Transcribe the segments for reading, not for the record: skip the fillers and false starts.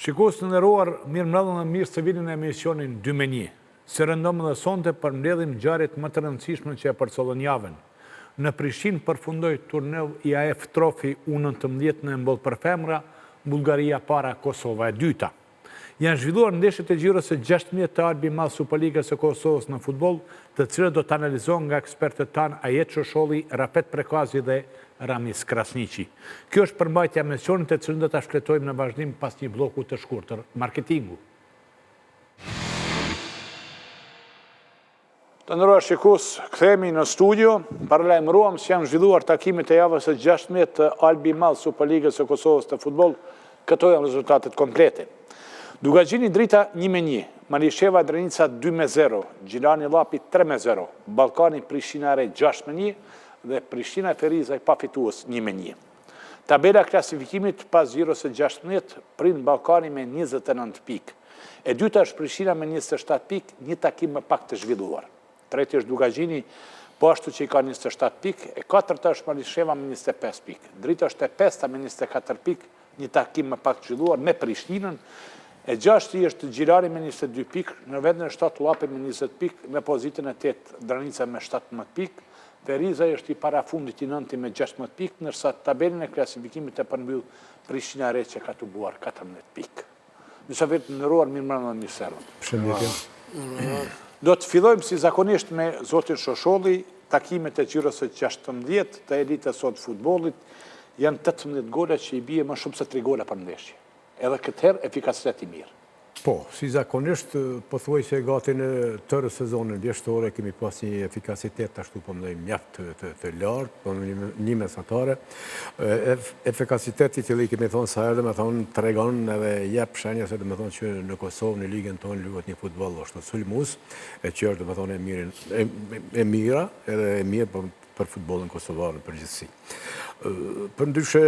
Shikues të nderuar, mirëmbrëma dhe mirë se vini në emisionin 2-1. Se rëndom dhe sonte përmbledhim ngjarjet më të rëndësishme që e përcollën javën. Në Prishtinë përfundoi turneu IAF Trophy U19 në mboll për femra, Bullgaria para, Kosova e dyta. Janë zhvilluar ndeshjet e gjirës së 16 të Albi Mall Superligës së Kosovës në futboll, të cilët do të analizohen nga ekspertët tanë Ajet Shosholli, Rafet Prekazi dhe Ramis Krasniqi. Kjo është përmbajtja e misionit të cilën do ta shfletojmë në vazhdim pas një bloku të shkurtër marketingu. Të nderuar shikues, kthehemi në studio. Paralajmëruam se janë zhvilluar takimet e javës së 16 të Albi Mall Superligës së Kosovës të futboll. Këto janë rezultatet komplete. Dugagjini Drita 1-1, Malisheva Drenica 2-0, Gjilani Llapi 3-0, Ballkani Prishtina Re 6-1 dhe Prishtina Ferizaj pa fitues 1-1. Tabela klasifikimit pas gjirës së 16 prind Ballkani me 29 pikë. E dyta është Prishtina me 27 pikë, një takim më pak të zhvilluar. Treti është Dugagjini, po ashtu që i ka 27 pikë, e katërta është Malisheva me 25 pikë. Drita është e pesta me 24 pikë, një takim më pak të zhvilluar me Prishtinën. E gjashti është Gjirani me 22 pikë, në vendin e 7 Llapi me 20 pikë, në pozitën e 8 Dranica me 17 pikë, Ferizaj është i parafundit i 9 me 16 pikë, nërsa tabelën e klasifikimit e përmbyll Prishtina Re që ka tubuar 14 pikë. Nësa vetë të nderuar, mirëmbrëma dhe mirëservë. Do të fillojmë si zakonisht me zotin Shosholli, takimet e gjirës së 16 të elitës sot futbollit janë 18 gola që i bie më shumë se 3 gola për ndeshje. Edhe këtë herë efikasitet i mirë. Po, si zakonisht, pothuaj se gati në tërë sezonën vjeshtore kemi pas një efikasitet ashtu po më mjaft të lartë, po një mesatare. Efikasiteti që kemi thonë sa herë, me thonë tregon edhe jep shenja se me thonë që në Kosovë në ligën tonë luhet një futboll ashtu sulmus, e që është me thonë e mira, edhe e mirë për futbollin kosovar në përgjithësi. Për ndryshe,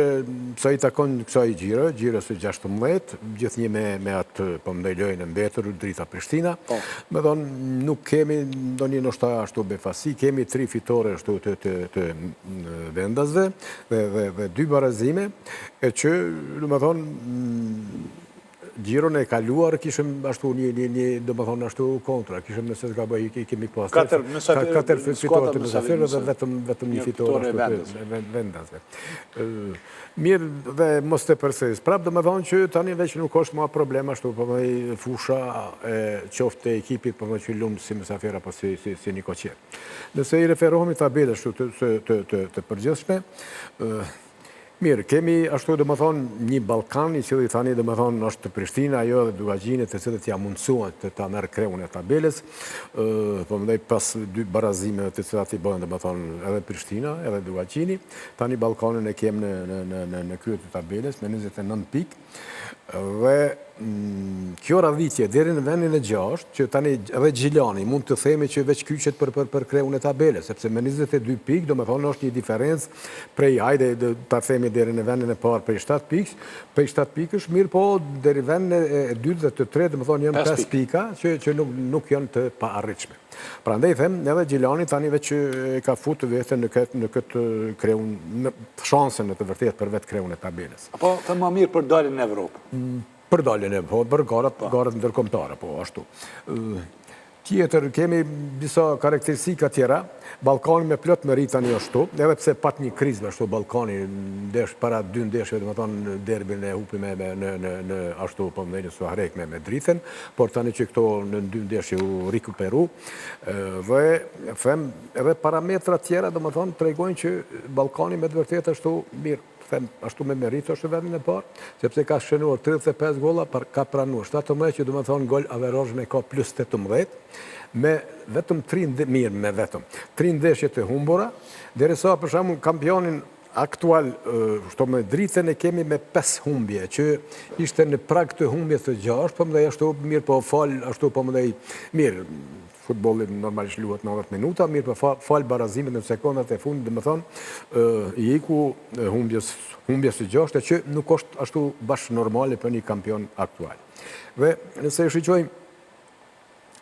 sa i takon kësaj gjirës së 16, gjithnjë me atë përmendoj lojën e mbetur, Drita Prishtina. Me thonë, nuk kemi ndonjë ndoshta ashtu befasi, kemi 3 fitore ashtu të vendasve dhe 2 barazime, e që, me thonë, gjirën e kaluar kishëm ashtu një do më thonë ashtu kontra, kishëm nëse s'ka bëj i kemi pas 4 fitore të mësafirë dhe vetëm një fitore vendasve. Mirë dhe mos të përsëris. Prap do më thonë që tani veç nuk është ma problem ashtu për më fusha qoftë e ekipit për më që lumë si mësafirë apo si një koqer. Nëse i referohemi tabelë ashtu të përgjithshme, mirë, kemi ashtu dhe më thonë një Balkan, i cili tani dhe më thonë është Prishtina, ajo dhe Dugagjinit të cilët ja mundësuan të ta merë kreun e tabelës, po më dhej pas 2 barazime të cilat i bëhen dhe më thonë edhe Prishtina, edhe Dugagjini, tani Balkanin e kemë në kryet të tabelës me 29 pikë, dhe kjo radhitje deri në vendin e 6, që tani edhe Gjilani mund të themi që veç kyqet për kreun e tabelës, sepse me 22 pikë, do me thonë është një diferencë prej, hajde ta themi deri në vendin e parë prej 7 pikë, prej 7 pikësh, mirë po deri vendin e 2 dhe të 3, do me thonë janë 5 pika, që nuk janë të pa arritshme. Pra ndaj them, edhe Gjilani tani veç ka futur veten në këtë kreun, në shansën në të vërtet për vetë kreun e tabelës. Apo të më mirë për daljen në Evropë? Për daljen e po, për garat ndërkombëtare, po, ashtu. Tjetër, kemi disa karakteristika tjera, Ballkani me plot merit tani ashtu, edhe pse pat një krizë ashtu Ballkani para 2 ndeshjeve, do të thonë derbin e hupi në ashtu po më në Suarek me Dritën, por tani që këto në 2 ndeshje u rikuperu, dhe them edhe parametra tjera, do të thonë tregojnë që Ballkani me të vërtetë ashtu mirë. Ashtu me meritë është vendin e parë, sepse ka shënuar 35 golla, ka pranuar 17 që do të thonë gol averozhën e ka plus 18, me vetëm 3 ndeshje të humbura, derisa për shembull kampionin aktual, shto me Dritën e kemi me 5 humbje, që ishte në prag të humbjes të 6, po më dhe ashtu mirë po falë, ashtu po më dhe mirë, futbollit normalisht luhet 90 minuta, mirë për falë barazimit në sekundat e fundit, dhe më thonë, i iku humbjes të 6, që nuk është ashtu bashkë normale për një kampion aktual. Dhe nëse shiqojmë,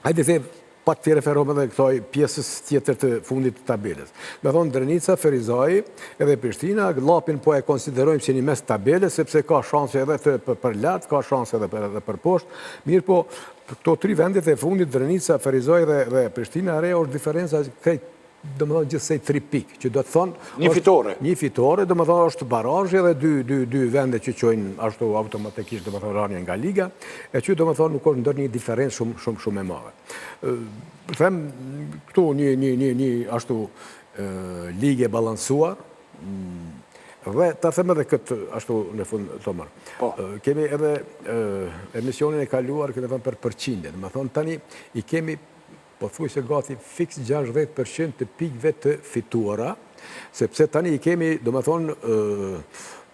hajde the pa të referohem edhe këtoj pjesës tjetër të fundit të tabelës. Me thonë, Drenica, Ferizaj edhe Prishtina, Llapin po e konsiderojmë si një mes tabelës, sepse ka shanse edhe për lartë, ka shanse edhe për poshtë. Mirë po, këto 3 vendet e fundit, Drenica, Ferizaj dhe Prishtina, re është diferenca do më thonë gjithsej 3 pikë, që do të thonë... Një fitore, do më thonë është barazhi edhe 2 vende që qojnë ashtu automatikisht, do më thonë rarnje nga liga, e që do më thonë nuk është ndër një diferencë shumë e madhe. Them, këtu një ashtu ligë e balansuar, dhe ta them edhe këtë ashtu në fund të mërë. Kemi edhe emisionin e kaluar, këtë thonë për përqindje, do më thonë tani i kemi po thuj se gati fix 60% të pikëve të fituara, sepse tani i kemi, do më thonë,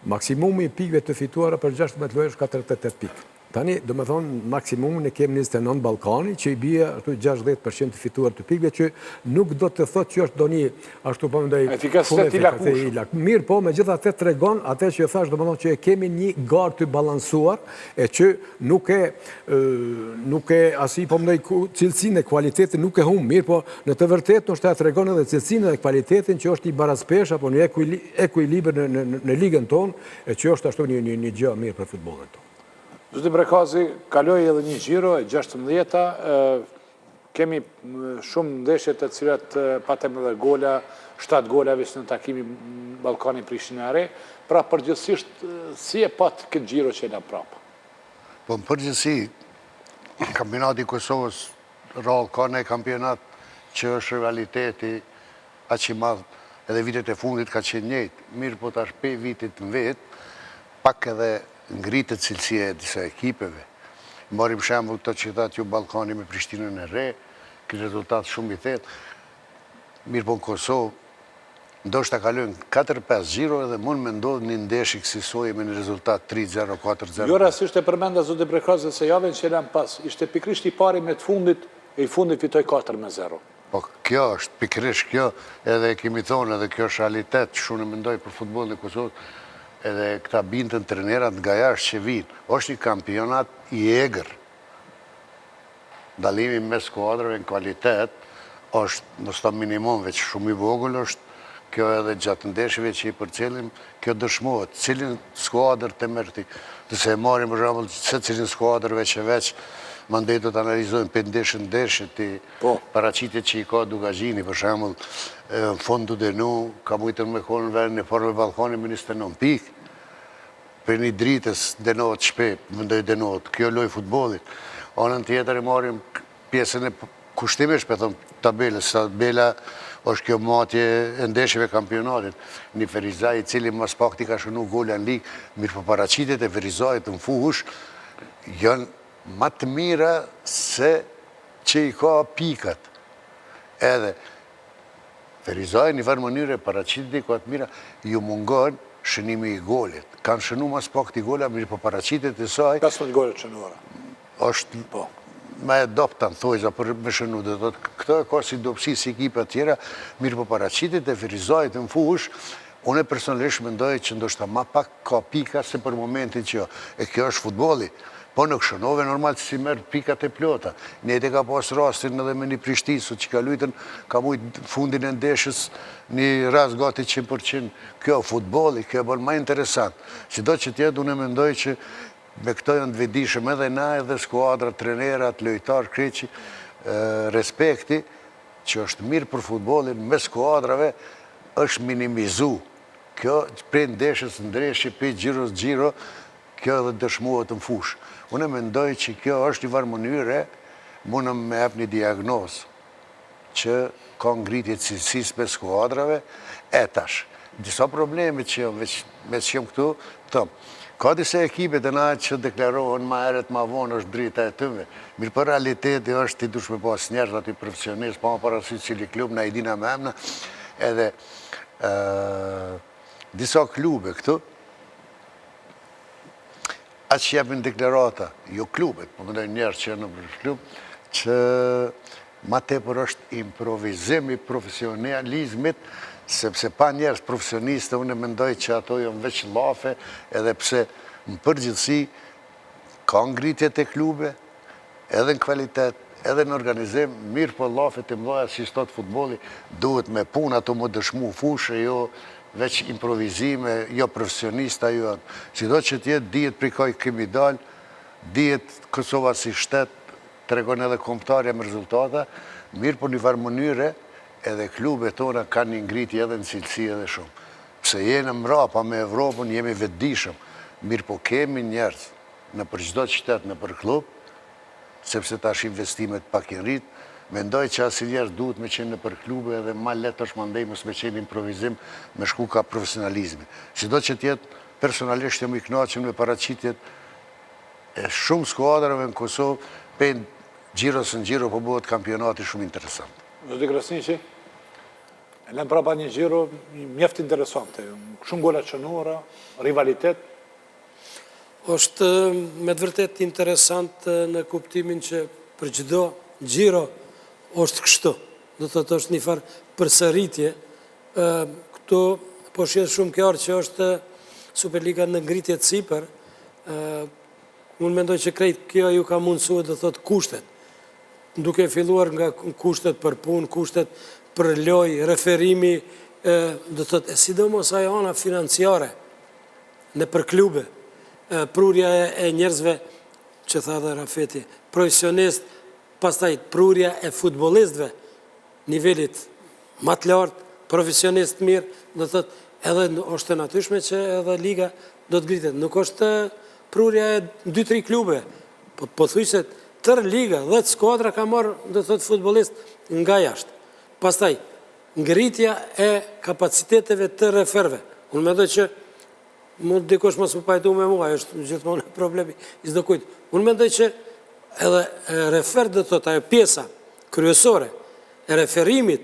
maksimumi pikëve të fituara për 16 lojësh 48 pikë. Tani, do më thonë, maksimumin e kemi 29 Balkani, që i bie 60% të fituar të pikëve, që nuk do të thotë që është do një, ashtu po më ndaj... Efikasitet i lakush. Mirë po, me gjitha te tregon, atë që thash, do më thonë që e kemi një garë të balansuar, e që nuk e asi, po më ndaj, cilësin e kualitetin nuk e humë, mirë po, në të vërtet, nështë e tregon edhe cilësin e kualitetin që është i barazpesh, apo një ekuilibër në ligën tonë, e që është ashtu një gjë mirë për futbolin tonë. Zoti Brekazi, kaloi edhe një gjiro e 16-ta, kemi shumë ndeshjet të cilat patëm edhe gola, 7 gola në takimi Ballkani Prishtinare, pra përgjithsisht si e pat këtë gjiro që e na prapë? Po në përgjithsi, kampionati Kosovës rallë ka në kampionat që është rivaliteti aq i madh edhe vitet e fundit ka qenë njëjtë, mirë po tash pe vitit në vetë, pak edhe ngritët cilësia e disa ekipeve. Marim shembull këto që thatë ju Ballkani me Prishtinën e Re, këtë rezultat shumë i thetë. Mirë po në Kosovë, ndoshta kalojnë 4-5 gjiro edhe mund me ndodhë një ndeshje kësaj me një rezultat 3-0, 4-0. Jo rastisht e përmenda zoti Brekazi se javën që lan pas, ishte pikërisht i pari me të fundit, e i fundit fitoi 4-0. Po kjo është pikërisht kjo, edhe kemi thonë, edhe kjo është realitet që shumë mendoj për futbollin e Kosovës. Edhe këta bindën trenerat nga jashtë që vinë. Është një kampionat i egër. Dalimi me skuadrave në kvalitet është nështë minimum veç shumë i vogël është, kjo edhe gjatë ndeshjeve që i përcjellim, kjo dëshmohet. Cilin skuadrë të mërti, dëse e marim për shembull se cilin skuadrëve që veç mandej do të analizojnë për ndeshje të paraqitjet që i ka Dugazhini, për shembull, në Fondu Denu, ka mujtën me konë në verën e forme Ballkani me 29 pikë, për një dritës denohet shpejt, mëndoj denohet, kjo loj futbolit. Anën tjetër e marim pjesën e kushtimesh, për thëmë tabelës, tabela është kjo matje e ndeshjeve kampionatit. Një Ferizaj i cili mas pak t'i ka shënu gola në ligë, mirë për paraqitjet e Ferizajit në fush, janë ma të mira se që i ka pikat. Edhe, Ferizaj një farë mënyre paraqitjet i ka të mira, ju mungon shënimi i golit. Kanë shënu mas pak t'i gola, mirë për paraqitjet e saj... 15 golet shënuara. është me dopta në thojza për me shënu. Këto e ka si dopsi si ekipa tjera, mirë për paraqitjet e Ferizajit në fush, unë personalisht mendoj që ndoshta ma pak ka pika se për momentin që jo. E kjo është futbolli. Po në këshënove normal që si merë pikat e plota. Njëte ka pas rastin edhe me një Prishtisu që ka lujtën, ka mujtë fundin e ndeshës një rast gati 100%. Kjo futbolli, kjo e bërë ma interesant. Që do që tjetë unë e mendoj që me këto janë të vedishëm edhe na edhe skuadra, trenerat, lojtar, kreqi, respekti, që është mirë për futbollin, me skuadrave është minimizu. Kjo prej ndeshës ndreshje, prej gjiros gjiro, kjo edhe dëshmuat në fush. Unë e mendoj që kjo është një farë mënyre, mundë me ep një diagnozë që ka ngritje cilësis me skuadrave, etash. Disa probleme që jam, me që jam këtu, tëmë, ka disa ekipet e na që deklarohen ma eret ma vonë është drita e tëme. Mirë për realiteti është ti dush me pas njerët ati profesionist, pa ma parasit cili klub, na i dina me emna, edhe disa klube këtu, atë që jepin deklarata, jo klubet, po mëndoj njerë që në për klub, që ma tepër është improvizimi profesionalizmit, sepse pa njerës profesioniste, unë e mendoj që ato jënë veç lafe, edhe pse në përgjithsi ka ngritjet e klube, edhe në kvalitet, edhe në organizim, mirë po lafet e mdoja si sot futboli, duhet me puna të më dëshmu fushë, jo veç improvizime, jo profesionista, jo anë. Si do që tjetë, dijet pri kaj kemi dalë, dijet Kosova si shtet, të regon edhe komptarja me rezultata, mirë po një farë mënyre, edhe klube tona kanë një ngriti edhe në cilësi edhe shumë. Pse jenë mrapa me Evropën, jemi vetëdijshëm, mirë po kemi njerëz në për çdo qytet, në për klub, sepse tash investimet pak i rrit, mendoj që asnjëherë duhet me qenë në për klube edhe ma letë është mandej mos me qenë improvizim me shku ka profesionalizmi. Sido që tjetë personalisht jam i kënaqur me paraqitjet e shumë skuadrave në Kosovë, pen gjirës në gjiro po bëhet kampionati shumë interesant. Zoti Krasniqi, e lëm prapa një gjiro mjaft interesante, shumë gola çënuara, rivalitet. Është me të vërtet interesant në kuptimin që për çdo gjiro është kështu. Do të thotë është një farë përsëritje. Këtu po shihet shumë qartë që është Superliga në ngritje të sipër. Unë mendoj që krejt kjo ju ka mundësuar do thotë kushtet. Duke filluar nga kushtet për punë, kushtet për lojë, referimi, do thotë sidomos ajo ana financiare në për klube. Prurja e njerëzve, që tha dhe Rafeti, profesionist, pastaj prurja e futbolistëve, nivelit më të lartë, profesionist mirë, do thotë edhe është e natyshme që edhe liga do të ngritet. Nuk është prurja e 2-3 klube, po thuj se tërë liga, 10 skuadra ka marrë, do thotë futbolist nga jashtë. Pastaj, ngritja e kapaciteteve të referve. Unë mendoj që mund dikush mos më pajtu me mua, është gjithmonë problemi i çdo kujt. Unë mendoj që edhe refer do thotë ajo pjesa kryesore e referimit,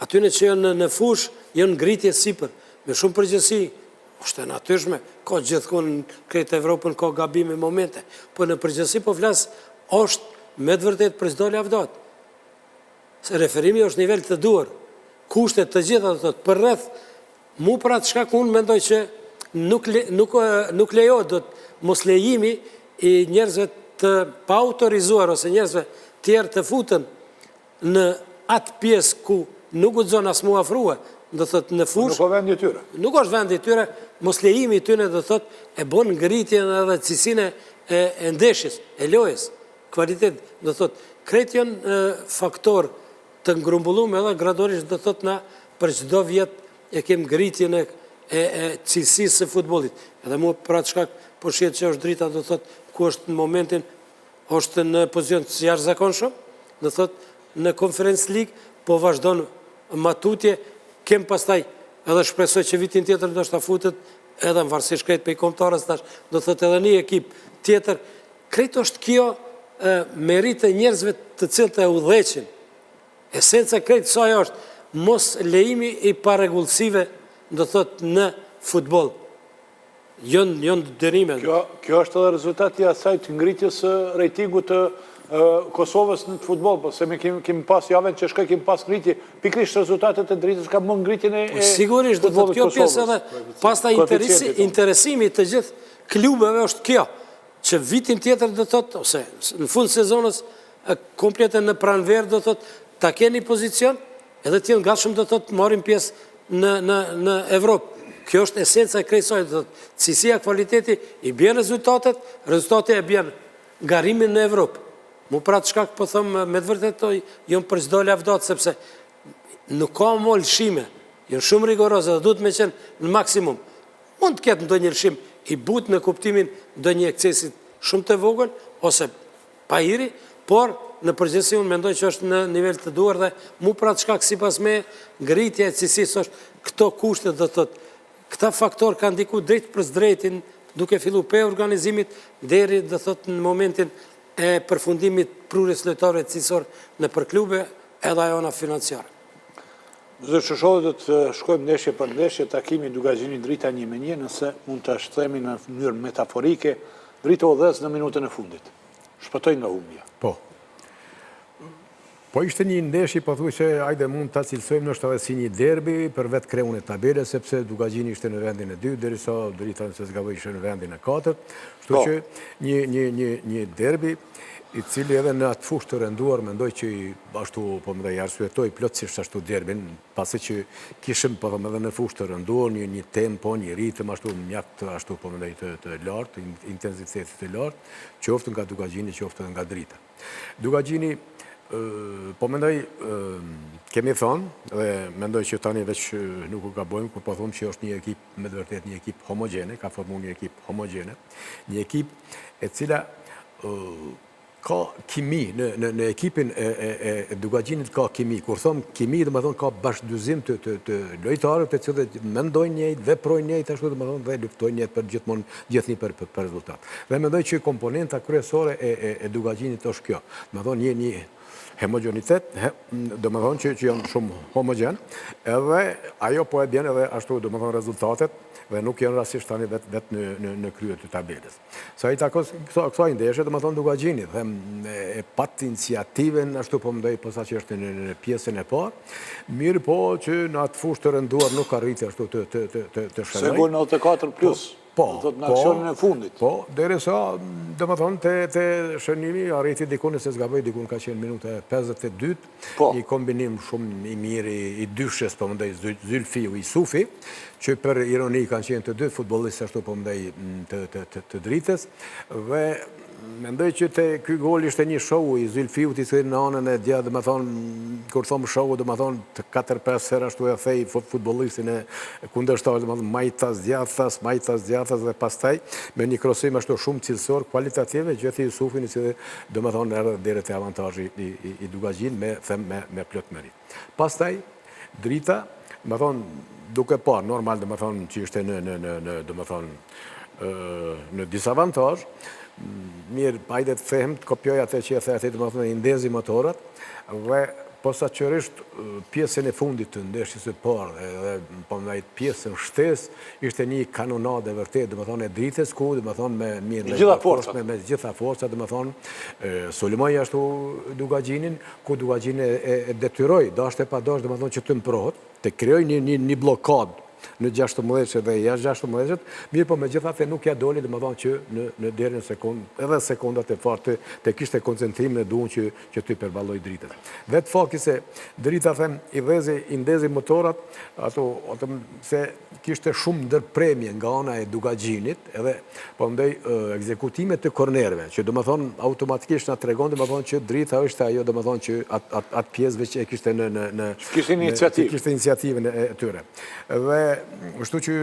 atyne që janë në fush, janë ngritje sipër, me shumë përgjegjësi. Është e natyshme, ka gjithmonë krejt Evropën ka gabime momente, po në përgjegjësi po flas është me të vërtetë për çdo lavdat. Se referimi është nivel të duhur. Kushtet të gjitha do thotë për rreth, mu për atë shkak unë mendoj që nuk lejohet do të mos lejimi i njerëzve të pa autorizuar ose njerëzve tjerë të futen në atë pjesë ku nuk guxon as mu afrua, do thotë në fushë. Nuk është vendi i tyre. Nuk është vendi i tyre, mos lejimi i tyre do thotë e bën ngritjen edhe cilësinë e ndeshjes, e lojës, kvalitet, do thotë krejt janë faktor të ngrumbulluar edhe gradualisht do thotë na për çdo vit e kem ngritjen e cilësisë së futbollit. Edhe mua për atë shkak po shihet që është drita do thotë ku është në momentin është në pozicion të jashtëzakonshëm, do thotë në Conference League po vazhdon matutje, kem pastaj edhe shpresoj që vitin tjetër do të futet edhe në varësisht krejt për i kombëtarës tash, do thotë edhe një ekip tjetër. Krejt është kjo merit e njerëzve të cilët e udhëheqin. Esenca krejt saj është mos lejimi i paregullësive do thotë në futbol. Jonë dërime. Kjo është edhe rezultati asaj të ngritjes së rejtingut të Kosovës në futbol, po se me kemi pas javën që shkoj kemi pas ngritje, pikrisht rezultatet e dritës ka më ngritjen e sigurisht, do thotë kjo pjesë edhe pastaj interesimi të gjithë klubeve është kjo, që vitin tjetër do thotë, ose në fund sezonës komplete në pranverë do thotë, ta keni pozicion, edhe t'jenë gatshëm do thotë marrin pjesë në Evropë. Kjo është esenca e krejtësoj, do thotë, cilësia, kvaliteti, i bjen rezultatet e bjen garimin në Evropë. Mu pra të shkak po thëmë me të vërtet jënë për çdo lavdat, sepse nuk ka më lëshime, jënë shumë rigoroze dhe duhet me qenë në maksimum. Mund të ketë ndonjë lëshim i butë në kuptimin ndonjë ekcesit shumë të vogël, ose pa hiri, por në përgjithësi unë mendoj që është në nivel të duar dhe mu pra të shkak sipas me ngritja e cilësisë është këto kushte do thotë. Këta faktor kanë ndiku drejt për drejtin duke fillu pe organizimit deri do thotë në momentin e përfundimit prurjes lojtarëve cilësor në për klube edhe ajo ana financiare. Zoti Shosholi do të shkojmë ndeshje për ndeshje, takimi duke gjeni drita 1-1, nëse mund të shtremi në mënyrë metaforike, drita udhëz në minutën e fundit. Shpëtoj nga humbja. Po. Po ishte një ndeshje, po thuaj që ajde mund ta cilësojmë nështë edhe si një derbi për vetë kreun e tabelës, sepse Dugagjini ishte në vendin e 2, derisa Drita nëse s'gaboj ishte në vendin e 4. Kështu që një derbi i cili edhe në atë fushë të rënduar mendoj që ashtu po më dhe i arsuetoj plotësisht ashtu derbin, pasi që kishim po edhe në fushë të rënduar një tempo, një ritëm ashtu mjaft ashtu po më dhe të lartë, intensitetit të lartë, qoftë nga Dugagjini, qoftë nga Drita. Dugagjini po mendoj, kemi thonë, dhe mendoj që tani veç nuk u gabojmë, po thomë që është një ekip, me të vërtet një ekip homogene, ka formu një ekip homogene, një ekip e cila ka kimi, në ekipin e Dugagjinit ka kimi. Kur thomë kimi, dhe më thonë ka bashkëdyzim të lojtarët të cilët mendojnë njëjtë, veprojnë njëjtë, ashtu dhe më thonë dhe luftojnë njëjtë për gjithni për rezultat. Dhe mendoj që komponenta kryesore e Dugagjinit është kjo. Më thonë një homogenitet, do më thonë që janë shumë homogen, edhe ajo po e bjen edhe ashtu do më thonë rezultatet, dhe nuk janë rasisht tani vetë në kryet të tabelës. Sa i takos kësaj ndeshje, do më thonë Dugagjini, dhe e pat iniciativen, ashtu po më dojë posa që është në pjesën e parë, mirë po që në atë fushë të rënduar nuk arriti ashtu të shënoj. Se gol 94 plus. Në aksionin e fundit. Po, dere sa, dhe më thonë, të shënimi, arriti dikun, se s'gaboj, dikun ka qenë minuta 52, një kombinim shumë i mirë i dyshes, po mëndej, Zylfiu i Sufi, që për ironi kanë qenë të dy futbolistë ashtu po mëndej të Dritës, dhe mendoj që të ky gol ishte një show i Zylfiut i cili në anën e djathtë, dhe më thonë, kur thomë show, dhe më thonë, të 4-5 herë ashtu e thej futbolistin e kundërshtar, dhe më thonë, majtas djathtas, dhe pastaj, me një krosim ashtu shumë cilësor, kualitative, gjithi Jusufin, i cili, dhe më thonë, erë dhere të avantajë i Dugagjin, me plot merit. Pastaj, Drita, dhe më thonë, duke parë, normal, dhe më thonë, që ishte në disavantajë, mirë, hajde të them, të kopjoj atë që e the atë, dhe më thonë, i ndezi motorat, dhe posaçërisht pjesën e fundit të ndeshjes së parë, dhe po më dhejt pjesën shtes, ishte një kanonade vërtet, dhe më thonë, e Dritës, ku, dhe më thonë, me gjitha forcat, dhe më thonë, Sulmoj ashtu Dugagjinin, ku Dugagjin e detyroj, dashte pa dash, dhe më thonë, që të mprohet, të kryoj një blokad në 16 dhe jashtë 16, mirë po me gjithatë nuk ja doli dhe më thonë që në derën edhe sekundat e fartë të kishte koncentrim në duon që ty përballoj Dritës. Vetë fakti se Drita them i ndezi motorat, se kishte shumë ndërpremje nga ana e Dugagjinit, edhe po ndoj ekzekutimet të kornerve, që do më thonë automatikisht nga tregon, do më thonë që Drita është ajo, do më thonë që atë pjesëve që e kishte kishte iniciativën e tyre. Dhe ashtu që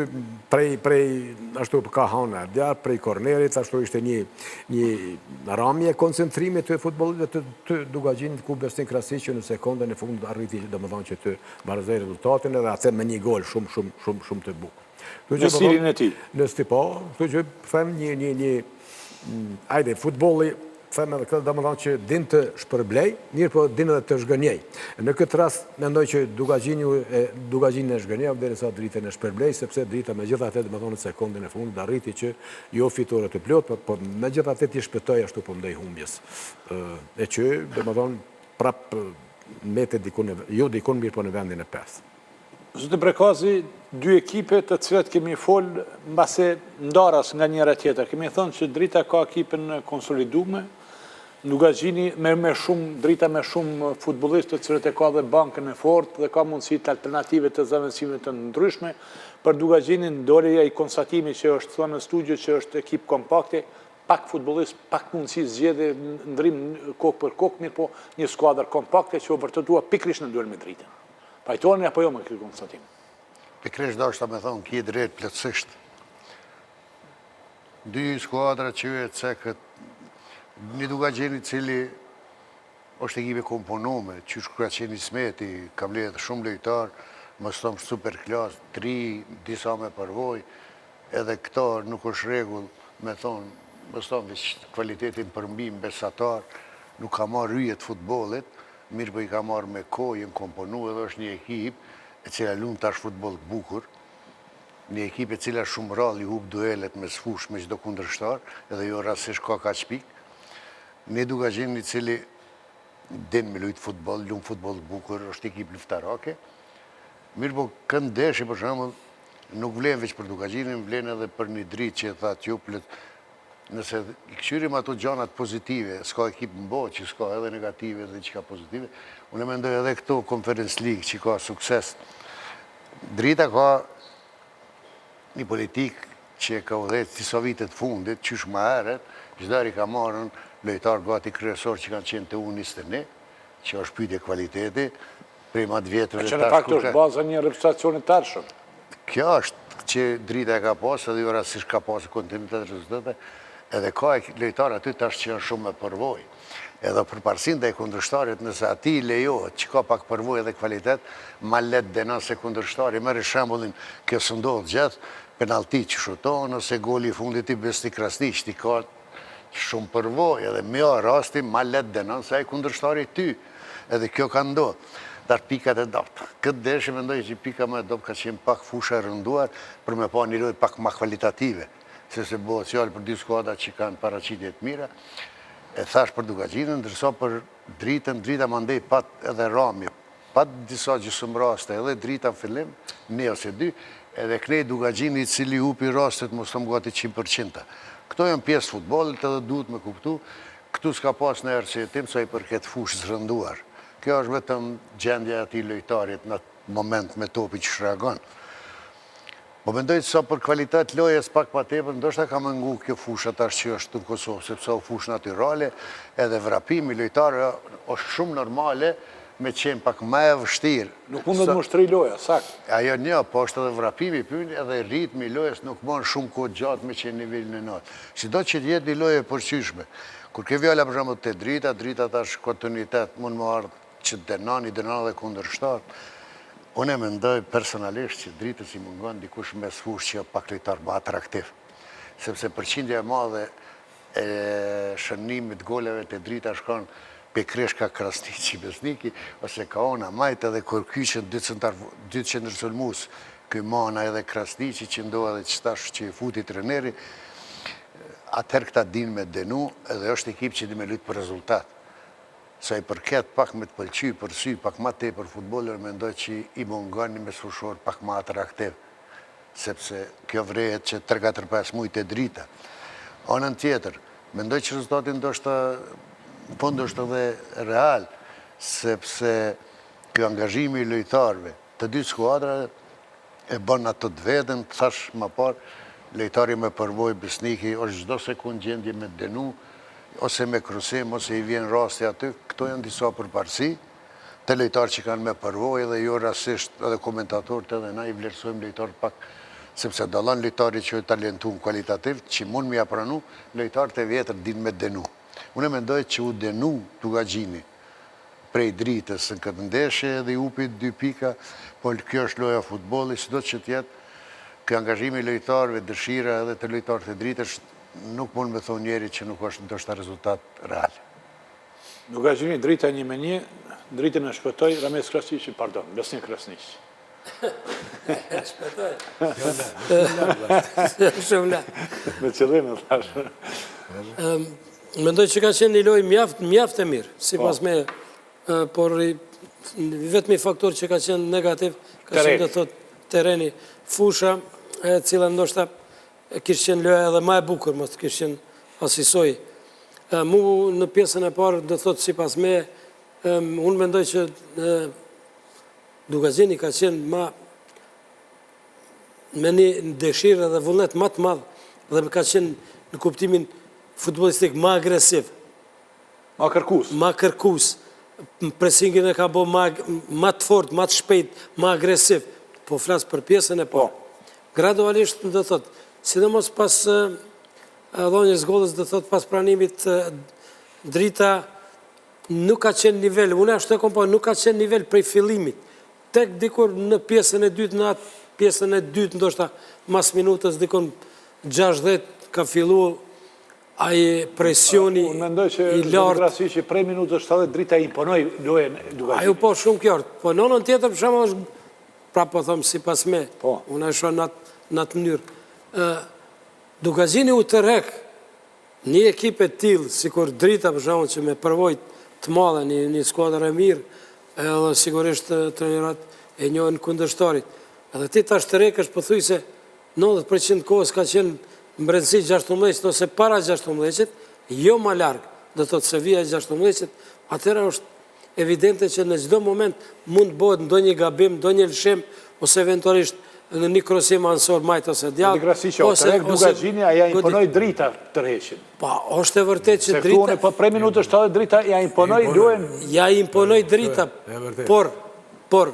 prej ashtu ka hana djarë, prej kornerit, ashtu ishte një ramje koncentrime të futbollit të Dugagjinit, ku Besnik Krasić që në sekundën e fund arriti, do më thonë që të barazoj rezultatin, edhe atë me një gol shumë të bukur. Në stilin e ti? Në stipo, këtu që them një ajde, futbolli, them edhe këtë, do më thonë që din të shpërblej, mirë po din edhe të shgënjej. Në këtë rast, mendoj që Dugagjini e shgënjej, derisa Dritën e shpërblej, sepse Drita me gjitha atë, do më thonë, në sekundin e fundit, arriti që jo fitore të plot, po me gjitha atë t'i shpëtoj ashtu po ndaj humbjes. E që, do më thonë, prap mete dikun, jo dikun mirë po në vendin e 5. Zotë Brekazi, dy ekipe të cilat kemi folë mbase ndaras nga njëra tjetër. Kemi thonë që Drita ka ekipën konsolidume, Dugagjini Drita me shumë futbolistë të cilët e ka dhe bankën e fortë dhe ka mundësi të alternative të zëvendësime të ndryshme. Për Dugagjinin doleja i konstatimi që është thënë në studio që është ekip kompakte, pak futbolist, pak mundësi zgjedhje ndrim kokë për kokë, mirë po një skuadër kompakte që o vërtetua pikrish në duel me Dritën. Pajtoni apo jo me këtë konstatim? Pikrish do është ta me thonë kje drejt plëtsisht. Dy skuadra që e cekët, një Dugagjini cili është ekipe komponume, që shkura qeni Smeti, kam lejet shumë lojtar, më stëmë super klas, 3, disa me përvoj, edhe këta nuk është regull, me thonë, më stëmë vishë kvalitetin përmbim besatar, nuk ka marrë ryjet futbolit, mirë për i ka marrë me kojën, komponu, edhe është një ekip e cila lunë tash futbol bukur, një ekip e cila shumë rralli hub duelet me sfush me çdo kundërshtar, edhe jo rastësisht ka kaq pikë. Një Dugagjini cili din me lujtë futbol, lumë futbol bukur, është ekip luftarake. Mirë po kënë deshi, për shembull, nuk vlen veç për Dukagjinin, vlen edhe për një dritë që e tha Tjuplet. Nëse i këshyrim ato gjanat pozitive, s'ka ekip në botë që s'ka edhe negative dhe që ka pozitive, unë e mendoj edhe këto Conference League që ka sukses. Drita ka një politikë që ka udhëhet disa vitet fundit, qysh më herët, çdari ka marrën lojtar gati kryesor që kanë qenë të U21, që është pyetje kvaliteti, prej matë vjetëve që në fakt është baza një reprezentacionit tërshëm. Kjo është që Drita e ka pasë, edhe jo rastisht ka pasë kontinuitet rezultate, edhe ka lojtarë aty tash që janë shumë me përvojë. Edhe për parësin dhe e kundërshtarit, nëse ati lejohet që ka pak përvojë dhe kvalitet, ma let denon se kundërshtari. Merë shembullin, kjo së ndodhë gjithë, penalti që shuton, ose goli i fundit i Besni Krasni, që ti ka shumë përvojë, edhe mja rasti, ma let denon se ai kundërshtari ty. Edhe kjo ka ndodhë. Dar pikat e doptë. Këtë deshi mendoj që pika më e doptë ka qenë pak fusha e rënduar për me pa një lojë pak ma kvalitative. Se bëhet fjallë për dy skuadra që kanë paraqitjet mira, e thash për Dukagjinin, ndërsa për Dritën, Drita mandej pat edhe Rami, pat disa gjysmë raste, edhe Drita në fillim, një ose dy, edhe knej Dukagjini i cili hupi rastet mos të mgati 100%. Këto janë pjesë futbollit edhe duhet me kuptu, këtu s'ka pas në erëqetim sa i përket fushës rënduar. Kjo është vetëm gjendja ati lojtarit në moment me topi që shregon. Po mendoj që sa për kvalitet lojes pak pa tepër, ndoshta ka mëngu kjo fusha tash që është në Kosovë, sepse o fushë natyrale, edhe vrapimi lojtarë është shumë normale me qenë pak më e vështirë. Nuk mundet më shtri loja, sakt. Ajo një, po është edhe vrapimi pynë, edhe ritmi lojes nuk mund shumë kohë gjatë me qenë nivelin e natë. Si do që jetë një loje përqyshme. Kur ke vjalla për shumë të Drita tash kontinuitet mund më ardhë që i denan dhe kundërshtat. Unë e mendoj personalisht që Dritës i mungon dikush mes fushë që pak lojtar më atraktiv. Sepse përqindja e madhe e shënimit goleve të Drita shkon pe Kreshka Krasniqi Besniki, ose Kaona Majtë edhe kur kyqen dy qendërsulmues, ky Mana edhe Krasniqi që ndohet edhe qëtash që i futi treneri, atëherë këta din me denu edhe është ekip që di me lutë për rezultat. Sa i përket pak me të pëlqy, përsy, pak ma te për futboler, mendoj që i mungon një mesfushor pak ma atraktiv, sepse kjo vrejet që 3-4-5 mujtë e Drita. Anën tjetër, mendoj që rezultatin ndoshta edhe real, sepse kjo angazhimi i lojtarve të dy skuadrave e bën ato të vetën, thash më parë, lojtari me përvoj Besniki, është çdo sekund gjendje me denu, ose me krusim, ose i vjen rasti aty, këto janë disa përparësi, të lojtarë që kanë me përvoj, dhe jo rasisht edhe komentatorët edhe na i vlerësojmë lojtarë pak, sepse dallon lojtari që e talentun kualitativ, që mund me apranu, lojtarët e vjetër din me denu. Unë e mendoj që u denu Dukagjini prej Dritës në këtë ndeshje dhe i upi 2 pika, po kjo është loja futbolli, sido që tjetë, kjo angazhimi lojtarëve, dëshira edhe të lojtarët e Dritës, nuk mund me thonë njeri që nuk është ndoshta rezultat real. Dukagjini Drita 1-1, Dritën e shpëtoj, Rames Krasniqi, pardon, Besni Krasniqi. Shpëtoj. Shumë la. Me qëllim e thash. Mendoj që ka qenë një lojë mjaft e mirë, si pas me, por vetëm i faktor që ka qenë negativ, ka qenë dhe thot tereni, fusha, e cila ndoshta kishë qenë loja edhe ma e bukur, mos kishë qenë asisoj. Mu në pjesën e parë, dhe thot si pas me, unë mendoj që Dukagjini ka qenë me një dëshirë dhe vullnet ma të madhë dhe ka qenë në kuptimin futbolistik ma agresiv. Ma kërkus. Ma kërkus. Presingin e ka bo ma të fort, ma të shpejt, ma agresiv. Po flasë për pjesën e po. Gradualisht dhe thot, sidomos pas dhonjës gollës dhe thot pas pranimit Drita nuk ka qenë nivel, unë ashtu e kompo, nuk ka qenë nivel prej fillimit. Tek dikur në pjesën e dytë, në atë pjesën e dytë, ndoshta mas minutës, dikur 60 ka fillu ai presioni i lartë. Unë mendoj që krasi që prej minutës 70 Drita imponoj lojen Dukagjini. Ajo po shumë kjartë, po në nënën tjetër për shumë është, pra po thëmë si pas me, unë e shonë në atë mënyrë. Dukagjini u të rekë një ekip e tilë, si kur Drita për shumë që me përvojt të madhe, një skuadër e mirë, edhe sigurisht trenirat e njohin kundërshtarit. Edhe ti tash të rekësh pëthuj se 90% kohës ka qenë mbrenësi 16 ose para 16, jo ma largë, dhe të se vija 16, atëra është evidente që në çdo moment mund bëhet ndonjë gabim, ndonjë lëshim, ose eventualisht në një krosim ansor majt ose djathtë. Digrasi që të rek Dugaxhini, aja imponoj drita të rreshin. Pa, është e vërtet që drita... Se këtu po prej minutë është edhe drita, ja imponoj luajn... Ja imponoj drita, por,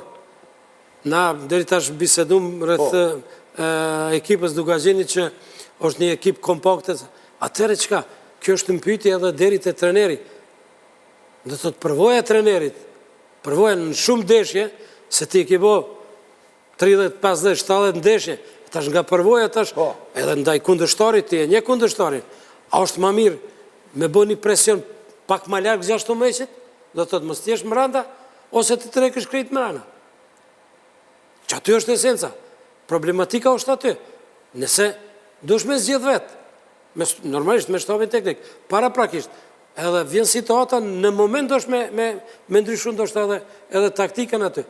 na deri tash bisedum rreth ekipës Dugaxhini që është një ekip kompakt, atëre çka? Kjo është në pyetje edhe deri te treneri. Do thotë përvoja e trenerit, përvoja në shumë ndeshje, se ti ke bë 30, 50, 70 ndeshje, tash nga përvoja tash edhe ndaj kundërshtarit ti e një kundërshtarin. A është më mirë me bë një presion pak më larg 16, do thotë mos t'jesh mbranda ose të trekësh krejt mbrana. Që aty është esenca. Problematika është aty. Nëse dush me zgjedh vetë, normalisht me shtabin teknik, para prakisht, edhe vjen situata në moment është me ndryshu ndoshta edhe taktikën aty.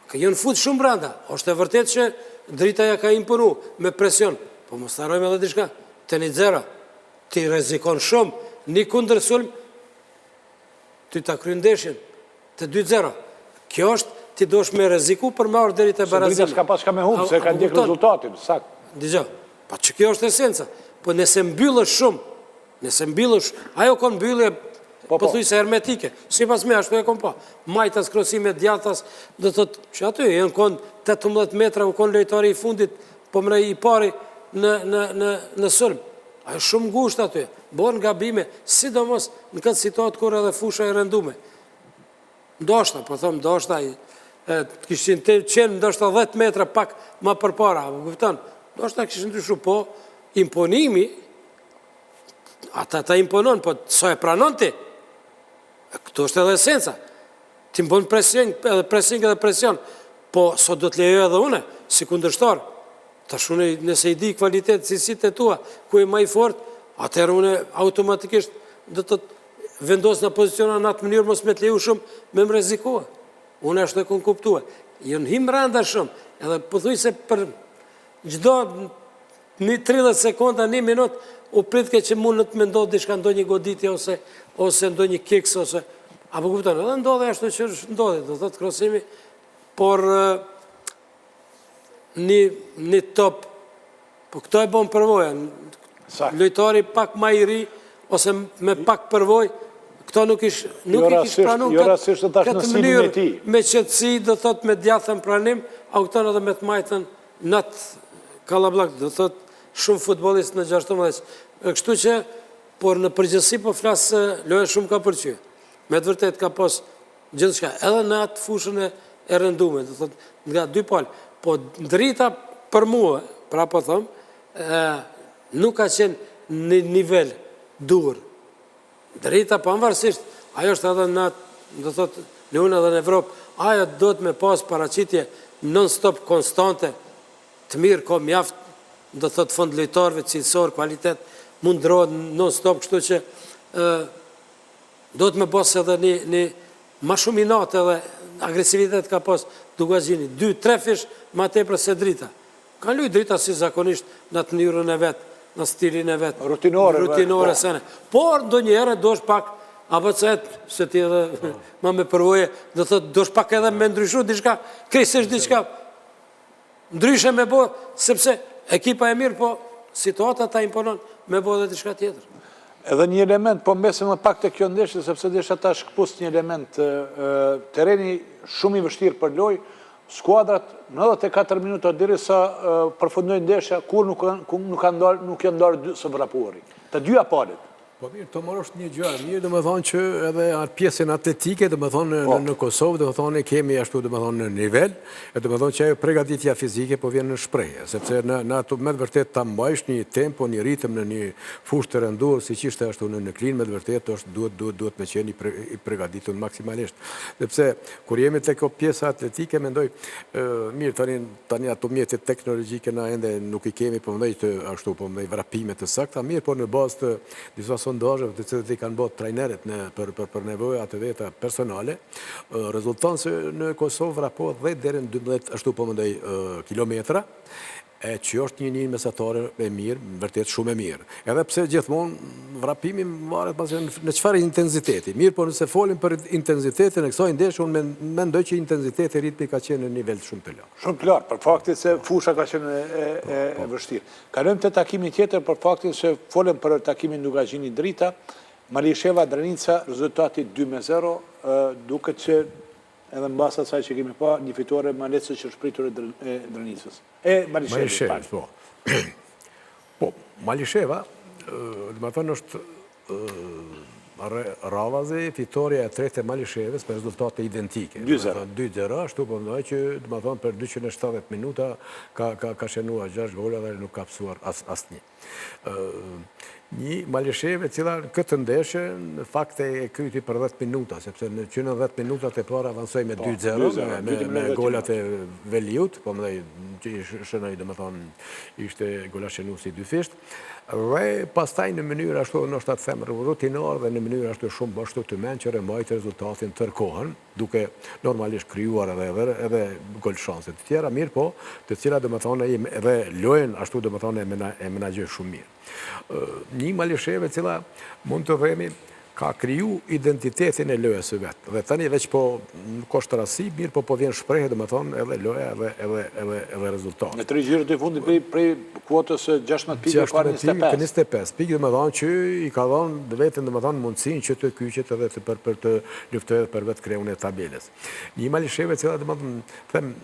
Ka jënë fut shumë branda, është e vërtet që drita ja ka imponu me presion, po mos harrojmë edhe diçka, te 1-0, ti rrezikon shumë, një kundër sulm, ty ta kryen ndeshjen, te 2-0. Kjo është ti dosh me rreziku për me ardhur deri te barazimi. Se drita s'ka pas ka me humbë, se ka ndjek rezultatin, sakt. Dgjoj, pa që kjo është esenca. Po nëse mbyllësh shumë, ajo kon mbyllje po thuj se hermetike, si pas me ashtu e kon pa. Majtas, krosimet, djathtas, do të thotë që aty, janë kon 18 metra, u kon lojtari i fundit, po mre i pari në sulm. Ajo shumë ngusht aty, bën gabime, sidomos në këtë situatë kur edhe fusha e rëndume. Ndoshta, po thom, ndoshta, kishin të qenë ndoshta 10 metra pak ma përpara, kupton? Ndoshta kishin ndryshu, po imponimi, ata ta imponon, po so e pranon ti. Këtu është edhe esenca. Ti mbon pressing edhe presion, po so do të lejo edhe une, si kundërshtar. Tash une, nëse i di kvalitet cilësitë e tua, ku e më i fort, atëherë une automatikisht do të vendos në poziciona në atë mënyrë mos me të leju shumë me më rrezikua. Une ashtu e kon kuptua. Jënë him randa shumë, edhe pëthuj se për gjdo një 30 sekonda, një minut, u pritke që mund në të me ndodhë dishka ndonjë goditje ose ndonjë kiks, apo kupton, edhe ndodhe ashtu që është ndodhe, do thotë krosimi, por një top, po këto e bon përvoja, lojtari pak ma i ri, ose me pak përvoj, këto nuk i kishë pranu këtë mënyrë me qëtësi, do thotë me djathën pranim, a këto edhe me të majtën në të Kallablak, do thotë shumë futbolist në 16. Kështu që, por në përgjithësi po flasë loja shumë ka përqyë. Me të vërtet ka pos gjithë shka, edhe në atë fushën e rëndume, do thotë nga dy palë. Po drita për mua, pra po thëmë, nuk ka qenë një nivel dur. Drita pavarësisht, ajo është edhe në atë, do thotë, në unë edhe në Evropë, ajo do të me pas paraqitje non-stop konstante, të mirë ko mjaft, do të thotë fond lojtarëve, cilësor, kvalitet, mund ndrohet non-stop, kështu që do të me pas edhe një ma shumë inat edhe agresivitet ka pas Dugaxhini. 2-3 fish ma tepër se drita. Ka luj drita si zakonisht në të njërën e vetë, në stilin e vetë. Rutinore sene. Por, do njëre, do është pak, abëcet, se ti edhe ma me përvoje, do thotë, do është pak edhe me ndryshu, diçka, krisisht diçka, ndryshe me bo, sepse ekipa e mirë, po situata ta imponon me bo dhe diçka tjetër. Edhe një element, po mbesëm dhe pak të kjo ndeshje, sepse desha ta shkëpus një element, tereni shumë i vështirë për loj, skuadrat në 94 minuta diri sa përfundojnë ndeshja, kur nuk janë ndarë së vrapuari. Të dyja palet. Po mirë, të marrë është një gjë, mirë dhe me thonë që edhe pjesën atletike, dhe me thonë në Kosovë, dhe me thonë kemi ashtu dhe me thonë në nivel, dhe me thonë që ajo pregaditja fizike po vjen në shprehje, sepse në ato me të vërtet ta mbajsh një tempo, një ritëm në një fushë të rënduar, si që ishte ashtu në klinë, me të vërtet është duhet me qenë i pregaditur maksimalisht. Sepse, kur jemi të ko pjesa atletike, mendoj, mirë, tani ato mjetit teknologjike na ende nuk i kemi, po mendoj të ashtu, po mendoj vrapimet të sakta, mirë, por në bazë të disa sondazheve të cilët i kanë bërë trajnerët për nevojat e veta personale, rezulton se në Kosovë raporti 10 deri në 12 ashtu po mendoj kilometra, që është një mesatare e mirë, vërtet shumë e mirë. Edhe pse gjithmonë vrapimi varet pasi në çfarë intensiteti. Mirë, por nëse folim për intensitetin e kësaj ndeshje, unë mendoj që intensiteti ritmi ka qenë në nivel shumë të lartë. Shumë të lartë, për faktin se fusha ka qenë e vështirë. Kalojmë te takimi tjetër për faktin se folëm për takimin Dugazhini Drita, Malisheva Drenica, rezultati 2-0, duket që edhe në basa saj që kemi pa, një fitore më letë se që shpritur e Drenicës. E Malishevës, po. Po, Malisheva, dhe më thënë është Ravazi, fitoria e tretë e Malishevës për rezultate identike. 2-0, ashtu po mendoj që dhe më thënë për 270 minuta ka shenua 6 gola dhe nuk ka pësuar asnjë. Një Malisheve cila këtë ndeshje në fakt e kryti për 10 minuta, sepse në që në 10 minutat e parë avansoj me 2-0, me golat e Veliut, po më dhe që shënoj dhe më thonë ishte gola shenusi dyfisht, dhe pastaj në mënyrë ashtu në është atë themë rutinar dhe në mënyrë ashtu shumë bashtu të menë që remajtë rezultatin tërkohën, duke normalisht kryuar edhe gol shanset të tjera, mirë po, të cila dhe më thonë edhe lojen ashtu dhe më thonë e menagjoj shumë mirë. Një Malisheve cila mund të dhemi ka kriju identitetin e lojës së vetë. Dhe tani veç po nuk është rasi, mirë po vjen shprehje dhe më thonë edhe loja edhe rezultat. Në 3 gjirët e fundit prej kuotës 16 pikë ka 25 pikë dhe më thonë që i ka dhonë vetën dhe më thonë mundësin që të kyqet edhe për të luftojë për vetë kreun e tabeles. Një Malisheve cila dhe më thonë,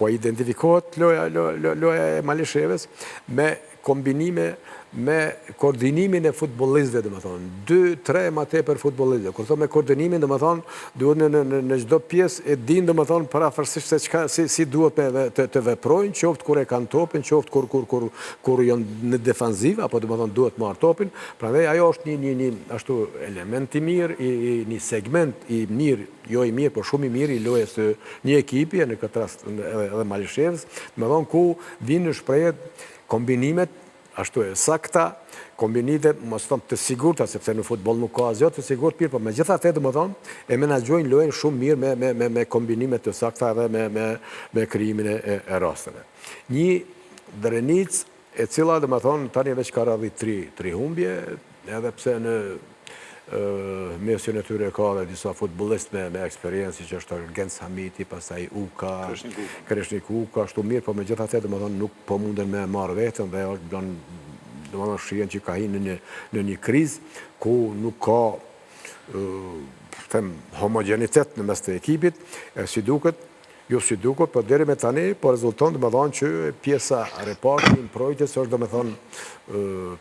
po identifikohet loja e Malisheves me kombinime me koordinimin e futbolistëve, dhe më thonë, 2-3 ma te për futbolistëve. Kur thonë me koordinimin, dhe më thonë, duhet në gjdo pjesë e din, dhe më thonë, parafërsisht si duhet të veprojnë, qoftë kur e kanë topin, qoftë kur janë në defanziv, apo dhe më thonë, duhet marë topin. Prandaj, ajo është një ashtu element i mirë, një segment i mirë, jo i mirë, por shumë i mirë i lojës të një ekipi, në këtë rast edhe Malishevës, dhe më thonë, ku vinë në shprejet kombinimet ashtu e sakta, kombinite, mos thonë të sigurta, sepse në futbol nuk ka asgjë të sigurt, por me gjitha te, dhe më thonë, e menaxhojnë lojën shumë mirë me kombinimet të sakta dhe me krijimin e rasteve. Një Drenicë, e cila, dhe më thonë, tani veç ka radhi 3 humbje, edhe pse në mesin e tyre ka dhe disa futbolist me eksperiencë, që është Gens Hamiti, pastaj Uka, Kreshnik Uka, ashtu mirë, po me gjitha te, dhe më thonë, nuk po munden me marrë vetën dhe dhe më thonë shien që ka hinë në një kriz, ku nuk ka homogenitet në mes të ekipit, si duket, jo si duket, po deri me tani, po rezulton dhe më thonë që pjesa reparti në projtës është dhe më thonë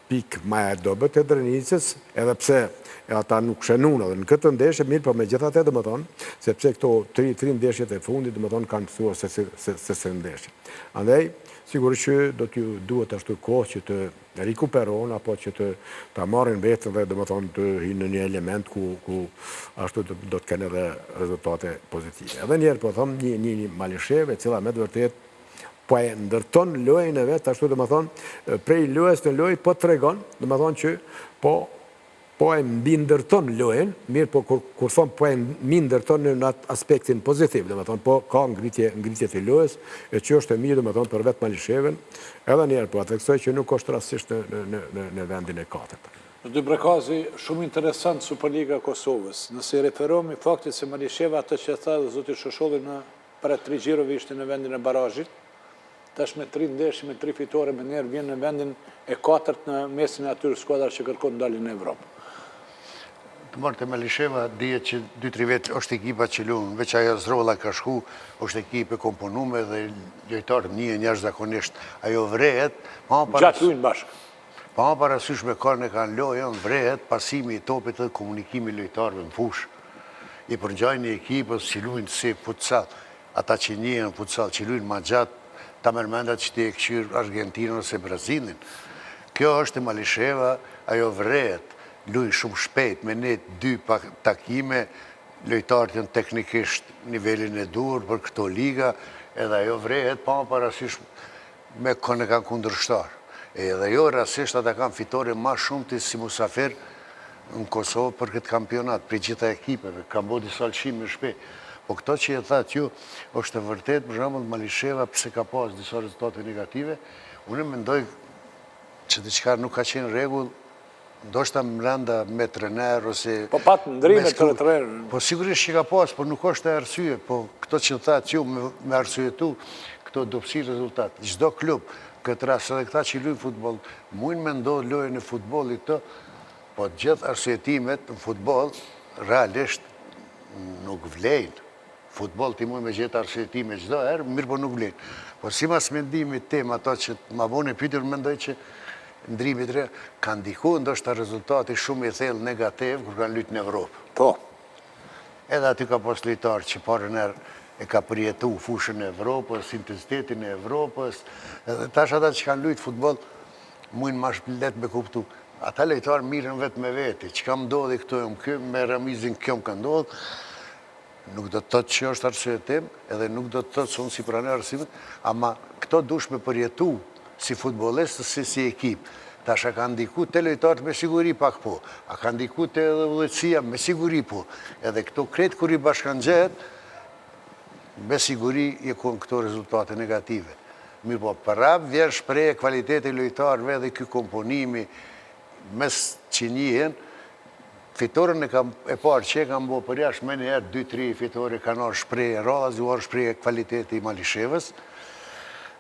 pik ma e dobet e Drenicës, edhe pse ata nuk shenun edhe në këtë ndeshje, mirë, po me gjitha te dhe më thonë, sepse këto 3 ndeshjet e fundit dhe më thonë kanë pësuar se ndeshje. Andaj, sigurisht që do t'ju duhet ashtu kohë që të rikuperon, apo që të marrin vetën dhe më thonë të hinë në një element ku ashtu do t'kene edhe rezultate pozitive. Edhe njerë, po thonë, një Malisheve, cila me të vërtet, po e ndërton lojën e vetë, ashtu dhe më thonë, prej lojës në lojë, po të regon, dhe më thonë që po e mbi ndërton lojën, mirë, po kur thonë po e mbi ndërton në atë aspektin pozitiv, dhe më thonë, po ka ngritje të lojës, e që është e mirë, dhe më thonë, për vetë Malisheven, edhe njerë, po atë kësoj që nuk është rastisht në vendin e 4. Në dy brekazi, shumë interesant Superliga Kosovës. Nëse referohemi faktit se Malisheva atë që tha dhe zoti Shosholli në para 3 gjirove ishte në vendin e barazhit, tash me 3 ndeshje, me 3 fitore, me njerë vjen në vendin e 4 në mesin e atyre skuadra që kërkon dalin në Evropë. Të marrë të Malisheva, dhije që 2-3 vetë është ekipa që lunë, veç ajo Zrolla ka shku, është ekipe komponume dhe lojtarët njerëz zakonisht, ajo vrehet. Gjatë lujnë bashkë. Pa ma parasysh me karën e kanë lojën, vrehet pasimi i topit dhe komunikimi lojtarëve në fush. I përngjajnë ekipës që lujnë si futsal, ata që njën futsal, që lujnë ma gjatë, ta mërmendat që ti e këshirë Argentinën ose Brazilin. Kjo është e Malisheva, ajo vrehet. Lujnë shumë shpejt, me ne 2 takime, lojtarët janë teknikisht nivelin e dur për këto liga, edhe ajo vrehet, pa më parasysh me kënë kanë kundërshtar. Edhe jo rasisht ata kanë fitore ma shumë të si musafir në Kosovë për këtë kampionat, për gjitha ekipeve, ka bo disa lëshime shpe. Po këto që e thatë ju, është e vërtet, për shembull Malisheva, pse ka pas disa rezultate negative, unë mendoj që diçka nuk ka qenë rregull, ndoshta mbranda me trener ose... Po patë ndrime të trener. Po sigurisht që ka pas, po nuk është e arsye, po këto që thatë ju me arsyetu, këto dobësi rezultat. Çdo klub, këtë rast edhe këta që luajnë futboll, mund me ndodh lojën e futbollit të, po gjithë arsyetimet në futboll realisht nuk vlejnë. Futboll ti mund me gjetë arsyetime çdo herë, mirë po nuk vlejnë. Po sipas mendimit tim ato që ma bënë pyetje, mendoj që ndrimi i re ka ndikuar ndoshta rezultati shumë i thellë negativ kur kanë luajtur në Evropë. Po. Edhe aty ka pas lojtar që parën herë e ka përjetu fushën e Evropës, intensitetin e Evropës, edhe tash ata që kanë luajtur futboll mund më shpëlet me kuptu. Ata lojtarë mirën vetë me veti, që ka ndodhi këto e më me Ramizin kjo më ka ndodhë, nuk do të thotë që është arsyetim, edhe nuk do të thotë që unë si pranë arsimit, ama këto dush me përjetu si futbolist, si ekip. Tash a ka ndiku të lojtarët me siguri pak po, a ka ndiku të edhe udhëtësia me siguri po, edhe këto kretë kur i bashkan gjetë, me siguri i konë këto rezultate negative. Mirë po, përrap vjen shpreje kvaliteti lojtarëve dhe kjo komponimi mes që njëhen, fitore e parë që e kam bo për jashtë, me njerë 2-3 fitore kanë orë shpreje, rada zuar shpreje kvaliteti i Malishevës.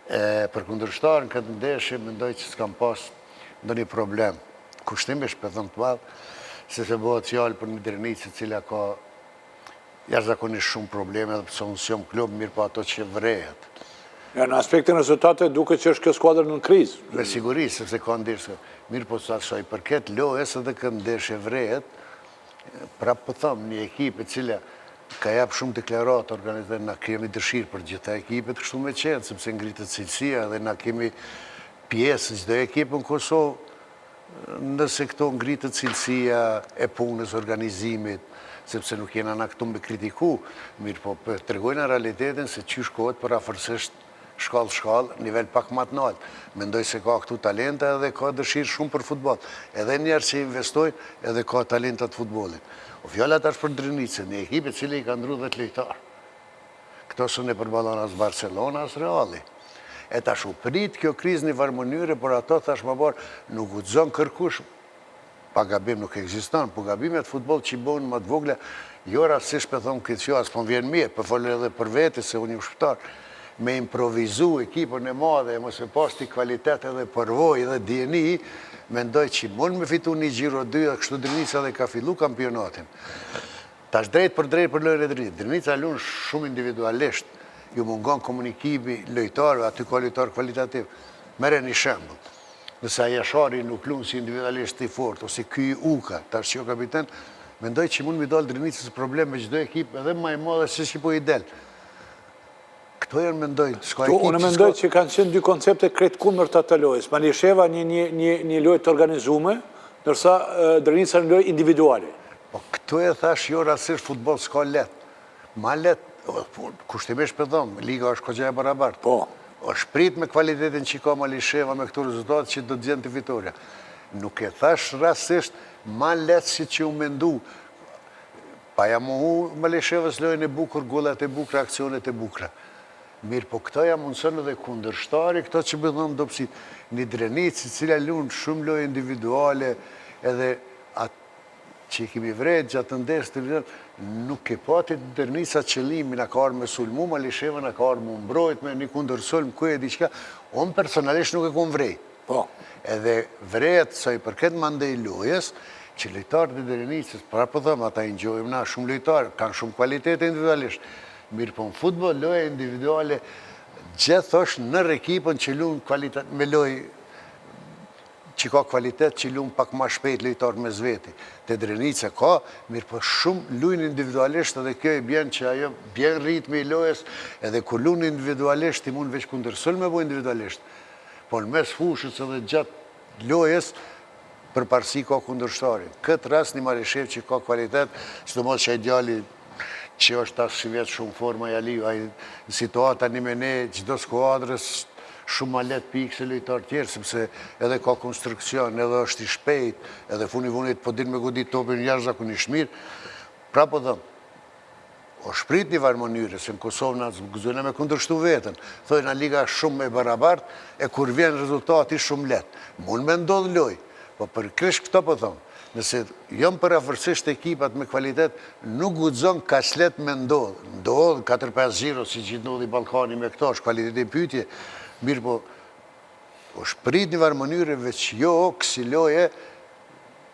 Për kundërshtarën këtë ndeshje, mendoj që s'kam pas ndonjë problem. Kushtimish për thëmë të madhë, se se bëhet fjallë për një Drenicë cila ka jashtëzakonisht shumë probleme dhe përse unë s'jom klub, mirë po ato që vrejet. Në aspektin rezultate duke që është kjo skuadrë në krizë. Me siguri, sepse ka ndeshje. Mirë po sa shoj, përket lojës edhe këtë ndeshje vrejet, prapë po thëmë një ekip e cila ka japë shumë deklaratë organizat, na kemi dëshirë për gjitha ekipet kështu me qenë, sepse ngritët cilësia dhe na kemi pjesë çdo ekip në Kosovë, nëse këto ngritët cilësia e punës, organizimit, sepse nuk jena na këtu me kritiku, mirë po tregojnë realitetin se qysh kohet për afërsisht shkallë, nivel pak më të lartë. Mendoj se ka këtu talenta edhe ka dëshirë shumë për futboll. Edhe njerë që investojnë, edhe ka talenta të futbollit. O fjala tash për Drenicën, një ekip e cili i ka ndru 10 lojtarë. Këto së në përballon as Barcelona, as Reali. E tash u prit kjo krizë një farë mënyre, por ato tash më barë nuk u zonë kërkush, pa gabim nuk eksiston, po gabimet futboll që i bënë më të vogle, jo rastisht për thonë këtë fjallë, s'po vjen mirë, për folë edhe për vete, se unë një shpëtar, me improvizu ekipën e madhe, e mëse pas t'i kvalitet edhe përvoj edhe djeni, mendoj që mund me fitu një Gjiro 2 dhe kështu Drenica dhe ka fillu kampionatin. Tash drejt për lojën e Drenicës. Drenica lunë shumë individualisht, ju mungon komunikimi lojtarëve, aty ka lojtarë kvalitativ. Mere një shembull. Nëse Jashari nuk lunë si individualisht i fort, ose ky Uka, tash që jo kapiten, mendoj që mund mi dalë Drenicës problem me çdo ekip, edhe më e madhe se që po i del. Këto janë mendoj, s'ka ekip... Unë mendoj që kanë qenë dy koncepte kretë kundërta të lojës. Malisheva një lojë të organizume, nërsa Drenica një lojë individuale. Po këto e thash jo rasisht futboll s'ka let. Ma let, kushtimisht për dhomë, liga është kogja e barabartë. Po. është prit me kvalitetin që ka Malisheva me këto rezultate që do të gjenë të fitoria. Nuk e thash rasisht ma letë si që u mendu. Pa ja muhu Malishevës lojën e bukur, gollat e bukra, aksionet e bukra. Mirë, po këto ja mundësën edhe kundërshtari, këto që bëdhëm dopsit. Një Drenicë, cila lunë shumë lojë individuale, edhe atë që i kemi vrejt gjatë të ndesë të vidon, nuk e pati të Drenica qëllimi në ka arë me sulmu, Malisheva në ka arë me mbrojt me një kundër sulm, ku e diqka, unë personalisht nuk e kom vrejt. Po. Edhe vrejt, sa i përket mandej lojës, që lojtarët e Drenicës, pra po thëmë, ata i njojmë na shumë lojtarë, kanë shumë kvalitet individualisht. Mirë po në futbol, loja individuale, gjithë është nër ekipën që lunë me lojë që ka kvalitet, që lunë pak ma shpejt lojtarë me zveti. Te Drenica ka, mirë po shumë lunë individualisht, edhe kjo i bjen që ajo bjen ritmi i lojës, edhe kur lunë individualisht, i mund veç kundërsull me bo individualisht. Po në mes fushës edhe gjatë lojës, për parësi ka kundërshtari. Këtë rast një Marishev që ka kvalitet, që të mos që e djali që është tas si vjetë shumë forma jali, situata një me ne, gjdo skuadrës, shumë ma let pikë se lojtarë tjerë, sepse edhe ka konstruksion, edhe është i shpejt, edhe funi vunit po din me godit topin jashtëzakonisht mirë. Pra po dhëmë, o shprit një varë mënyre, se në Kosovë në gëzune me kundërshtu vetën, thojnë a liga shumë me barabartë, e kur vjen rezultati shumë letë. Mund me ndodhë loj, po për kresh këto po thonë, nëse jam përafërsisht ekipat me kvalitet, nuk guxon kaq let me ndodhë. Ndodhë 4-5-0, si që ndodhi Ballkani me këto, është kvalitet e pyetje, mirë po, o shprit një varë mënyre, veç jo kësi loje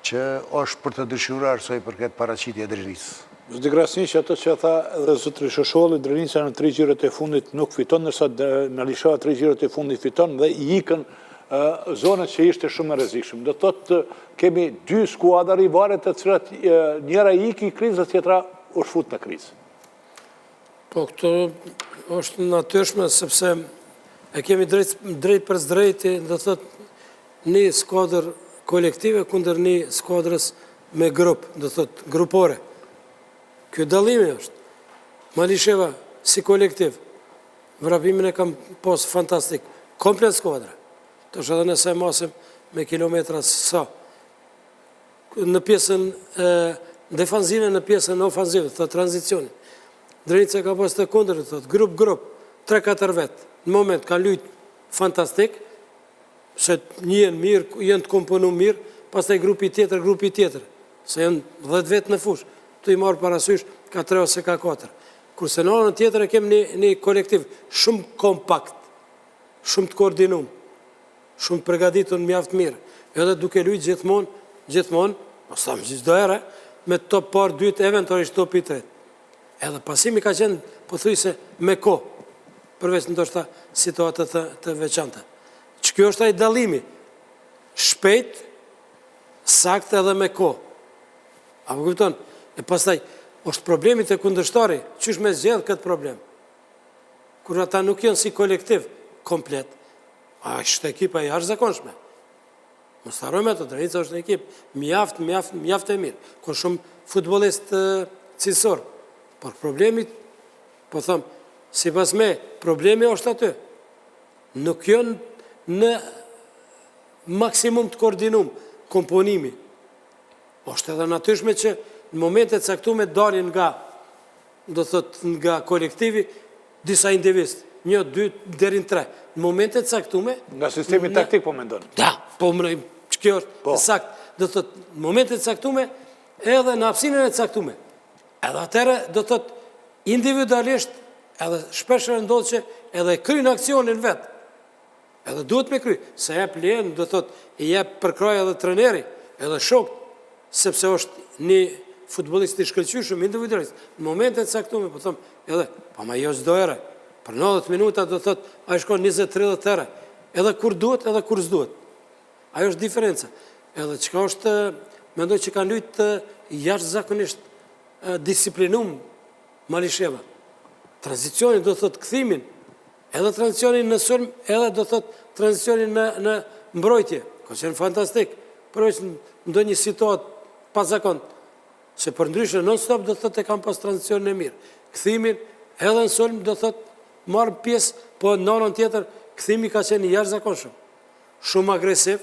që është për të dëshiruar soi për këtë paraqitje e Drenisë. Zdi Krasniq, ato që tha edhe zotri Shosholli, Drenica në 3 gjirët e fundit nuk fiton, nërsa Melisha 3 gjirët e fundit fiton dhe i ikën zonët që ishte shumë e rrezikshme. Do thotë kemi 2 skuadra rivale të cilat njëra i iki krizë dhe tjetra u shfut në krizë. Po, këto është natyrshme, sepse e kemi drejt për zdrejti, do thotë një skuadër kolektive kundër një skuadrës me grup, do thotë grupore. Kjo dallimi është. Malisheva si kolektiv, vrapimin e kam posë fantastik, komplet skuadra. Të është edhe nëse masim me kilometra sa. Në pjesën defanzive, në pjesën ofanzive, të tranzicionin. Drenica ka pas të kundër, grup, 3-4 vetë. Në moment ka lujt fantastik, se njën mirë, jenë të komponu mirë, pas të grupi tjetër, se jenë 10 vetë në fush, të i marë parasysh ka 3 ose ka 4. Kurse në anën tjetër e kemë një kolektiv shumë kompakt, shumë të koordinum, shumë të përgatitur mjaft mirë, edhe duke lujt gjithmonë, po sa më gjithdo ere, me top par 2, eventualisht top i 3. Edhe pasimi ka qenë, po thuj se me ko, përveç ndoshta situatët të veçanta. Që kjo është ai dallimi, shpejt, sakt edhe me ko. Apo kupton? E pastaj, është problemi të kundërshtari, qysh me zgjedh këtë problem? Kur ata nuk janë si kolektiv komplet, a është ekipa e jashtëzakonshme. Mos harrojmë ato, Drenica është një ekip mjaft e mirë, ka shumë futbollist cilësor. Por problemi, po them, sipas me, problemi është aty. Nuk janë në maksimum të koordinum komponimi. Është edhe natyrshme që në momentet caktuar dalin nga kolektivi disa individ, 1, 2 deri në 3. Në momentet caktuar, nga sistemi taktik po mendon. Da, po më kjo është sakt. Do thotë në momentet caktuar edhe në hapësinën e caktuar. Edhe atëherë do thotë individualisht edhe shpesh ndodh që edhe kryen aksionin vet. Edhe duhet me kry, se jep lejen, do thotë i jep përkraj edhe trajneri, edhe shok, sepse është një futbollist i shkëlqyeshëm individualist. Në momentet caktuar, po them, edhe po ma jo çdo herë. Për 90 minuta do thotë ai shkon 20-30 herë, edhe kur duhet, edhe kur s'duhet. Ajo është diferenca. Edhe çka është, mendoj që kanë luajtë jashtëzakonisht disiplinum Malisheva. Tranzicionin do thotë kthimin, edhe tranzicionin në sulm, edhe do thotë tranzicionin në mbrojtje. Ka qenë fantastik. Përveç ndonjë situatë pazakont, se për ndryshe non-stop do thotë e kam pas tranzicionin e mirë. Kthimin edhe në sulm do thotë marrë pjesë, po në anën tjetër kthimi ka qenë jashtëzakonshëm. Shumë agresiv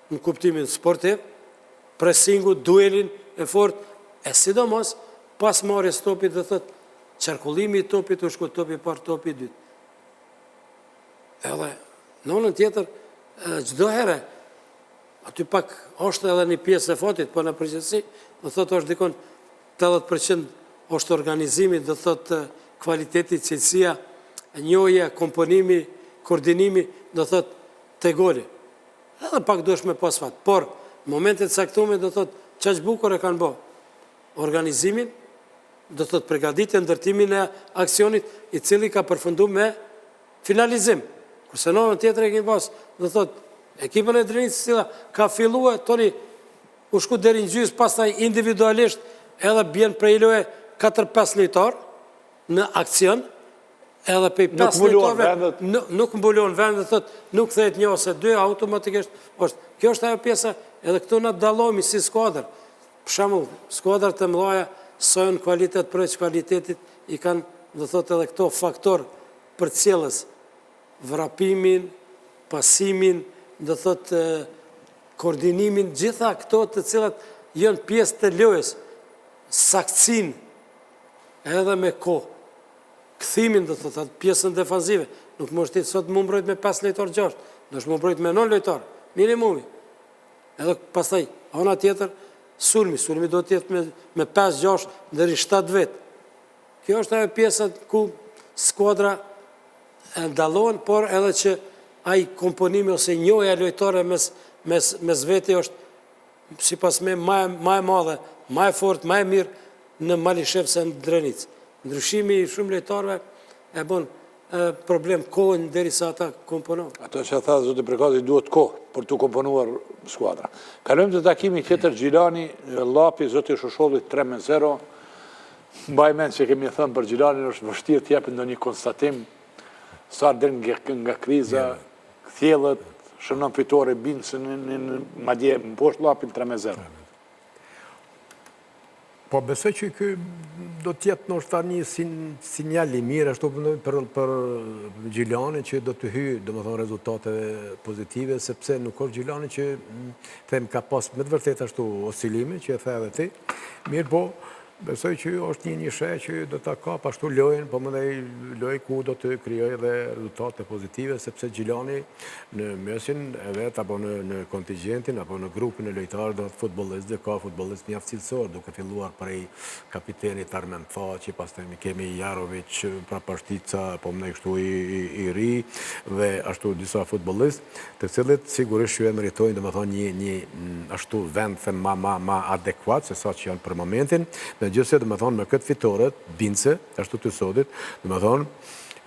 në kuptimin sportiv, pressingu, duelin e fort, e sidomos pas marrjes topit do thotë qarkullimi i topit, u shku topi parë, topi dytë. Edhe në anën tjetër çdo herë aty pak është edhe një pjesë e fatit, po në përgjithësi do thotë është dikon 80% është organizimi, do thotë kvaliteti, cilësia, njohja, komponimi, koordinimi, do thotë te goli. Edhe pak duhesh me pas fat, por në momentet caktuar do thotë çaq bukur e kanë bë. Organizimin, do thotë përgatitjen, ndërtimin e aksionit, i cili ka përfunduar me finalizim. Kurse në anën tjetër e kemi pas, do thotë ekipën e Drenicës, cila ka filluar tani u shku deri në gjysmë, pastaj individualisht edhe bjen prej loje 4-5 lojtar në aksion, edhe pe 5 lojtarëve nuk mbulon vendet, thotë nuk kthehet 1 ose 2 automatikisht. Kjo është ajo pjesa, edhe këtu na dallohemi si skuadër. Për shembull, skuadrat e mëdha sojnë kvalitet për kvalitetit, i kanë, do thotë edhe këto faktor për cilës vrapimin, pasimin, do thotë koordinimin, gjitha këto të cilat janë pjesë të lojës, saktësin, edhe me kohë, këthimin, do thotë, atë pjesën defanzive, nuk më shtitë sot më mbrojt me 5 lojtar 6, do është më mbrojt me 9 lojtar, minimumi. Edhe pastaj, ona tjetër, sulmi do tjetë me 5-6 deri 7 vetë. Kjo është ajo pjesët ku skuadra ndalohen, por edhe që ai komponimi ose njohja lojtare mes vete është sipas me më e madhe, më e fortë, më e mirë në Malishev se në Drenicë. Ndryshimi i shumë lojtarëve e bën problem kohën derisa ata komponohen. Ato që tha zoti Prekazi duhet kohë për të komponuar skuadra. Kalojmë të takimi tjetër Gjilani, Llapi, zoti Shosholli 3-0. Mbaj mend që kemi thënë për Gjilanin është vështirë të japë ndonjë konstatim sa del nga kriza, kthjellët, shënon fitore Bincën, madje mposhtë Llapin 3-0. Po besoj që ky do të jetë ndoshta një sinjal i mirë ashtu për Gjilanin që do të hyjë, domethënë rezultate pozitive, sepse nuk është Gjilani që them ka pas me të vërtetë ashtu oscilime që e the edhe ti. Mirë po, besoj që është një sheh që do ta kap ashtu lojën, po mëdhej lojë ku do të krijojë edhe rezultate pozitive, sepse Gjilani në mesin e vet apo në kontingjentin apo në grupin e lojtarëve do të futbollistë, ka futbollistë mjaft cilësor, duke filluar prej kapitenit Armen Thaçi, pastaj kemi Jarović, Prapashtica, po më kështu i ri dhe ashtu disa futbollistë, të cilët sigurisht ju meritojnë domethënë një ashtu vend them ma adekuat se sa që janë për momentin. Gjithse, me këtë fitore, Bince, ashtu të sotit,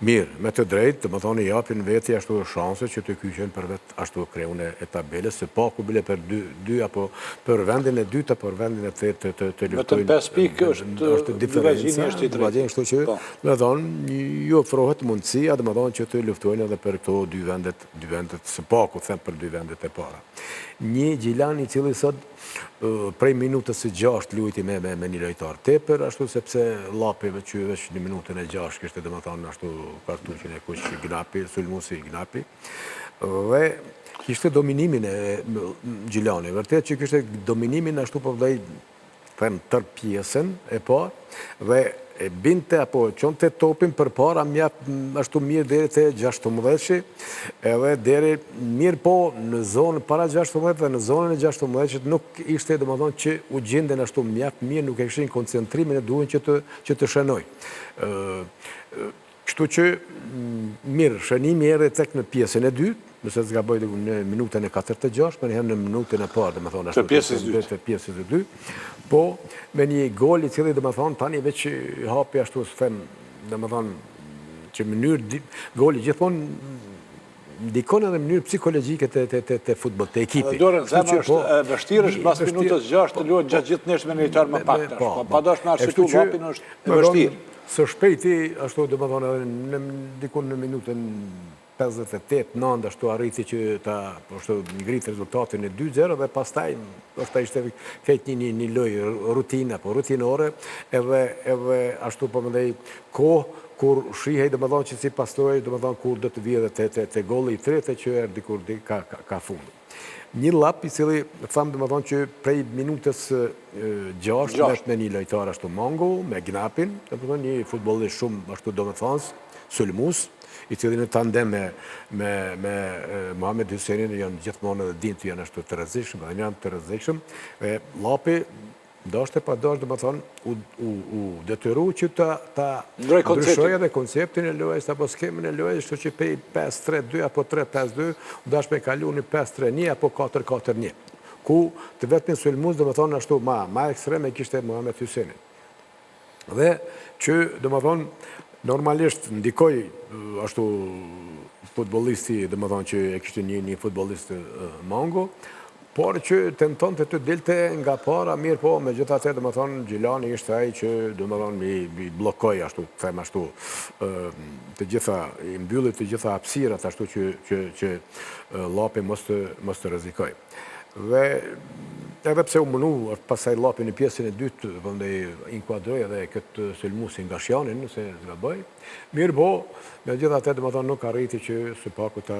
mirë, me të drejtë, i japin veti ashtu shanse që të kyqen për vetë ashtu kreun e tabelës, se pa ku bile për dy apo për vendin e dytë apo për vendin e tretë të luftojnë. Vetëm 5 pikë është diferenca, kështu që, ju ofrohet mundësia, që të luftojnë edhe për këto dy vendet, se pa ku them për dy vendet e para. Një Gjilani cili sot prej minutës së 6 luajti me një lojtar tepër, ashtu sepse Llapi që veç në minutën e 6 kishte ashtu kartuqin e kuq Gnapi, sulmuesi Gnapi, dhe kishte dominimin e Gjilani. Vërtet që kishte dominimin ashtu po vllai them tër pjesën e parë dhe e binte apo qonte topin për para ashtu mirë deri te 16, edhe deri mirë po në zonë para 16 dhe në zonën e 16 nuk ishte domethënë që u gjenden ashtu mjaft mirë, nuk e kishin koncentrimin e duhur që të shënoj. Kështu që mirë, shënimi erdhi tek në pjesën e dytë, nëse të zgaboj në minutën e 46, për njëherë në minutën e parë, të pjesës e dytë, po me një gol i cili tani veç hapi ashtu së them, që mënyrë goli gjithmonë ndikon edhe mënyrë psikologjike të futboll, të ekipi. Dorën, zemë është vështirë, është pas minutës 6 të luhet gjatë gjithë neshme në lojtar më pak. Pa dash me arsitu Llapin është vështirë. Së shpejti, ashtu dikun në minutën 58-9 ashtu arriti që ta ngrit rezultatin e 2-0 dhe pastaj ishte keq një lojë rutinë apo rutinore edhe ashtu po mendoj kohë kur shihej që si pasojë kur do të vijë edhe te golli i tretë që erdhi kur ka fund. Një Llap i cili thamë që prej minutës 6 me një lojtar ashtu Mongo, me Gnapin, një futbollist shumë ashtu sulmues, i cili në tandem me Mohamed Hyssenin janë gjithmonë edhe din të janë ashtu të rrezikshëm, dhe janë të rrezikshëm, dhe Llapi dashte pa dashte u detyru që ta ndryshojë edhe konceptin e lojës apo skemin e lojës, kështu që prej 5-3-2 apo 3-5-2 u dash me kalu një 5-3-1 apo 4-4-1, ku të vetmin sulmues ashtu ma ekstreme kishte Mohamed Hyssenin. Dhe që normalisht ndikoj ashtu futbollisti, që e kishte një futbollist Mongo, por që tenton të delte nga para, mirë po, me gjitha te, Gjilani ishte ai që, i blokoj, ashtu, them ashtu, të gjitha, i mbyllit të gjitha hapësirat, ashtu që Llapi mos të rrezikoj. Dhe edhe pse u mënu pasaj lapi në pjesën e dytë, vëndë inkuadroj edhe këtë sulmusin nga Shjanin, nëse zga bëj, mirë bo, me gjitha te dhe më thonë nuk arriti që së paku ta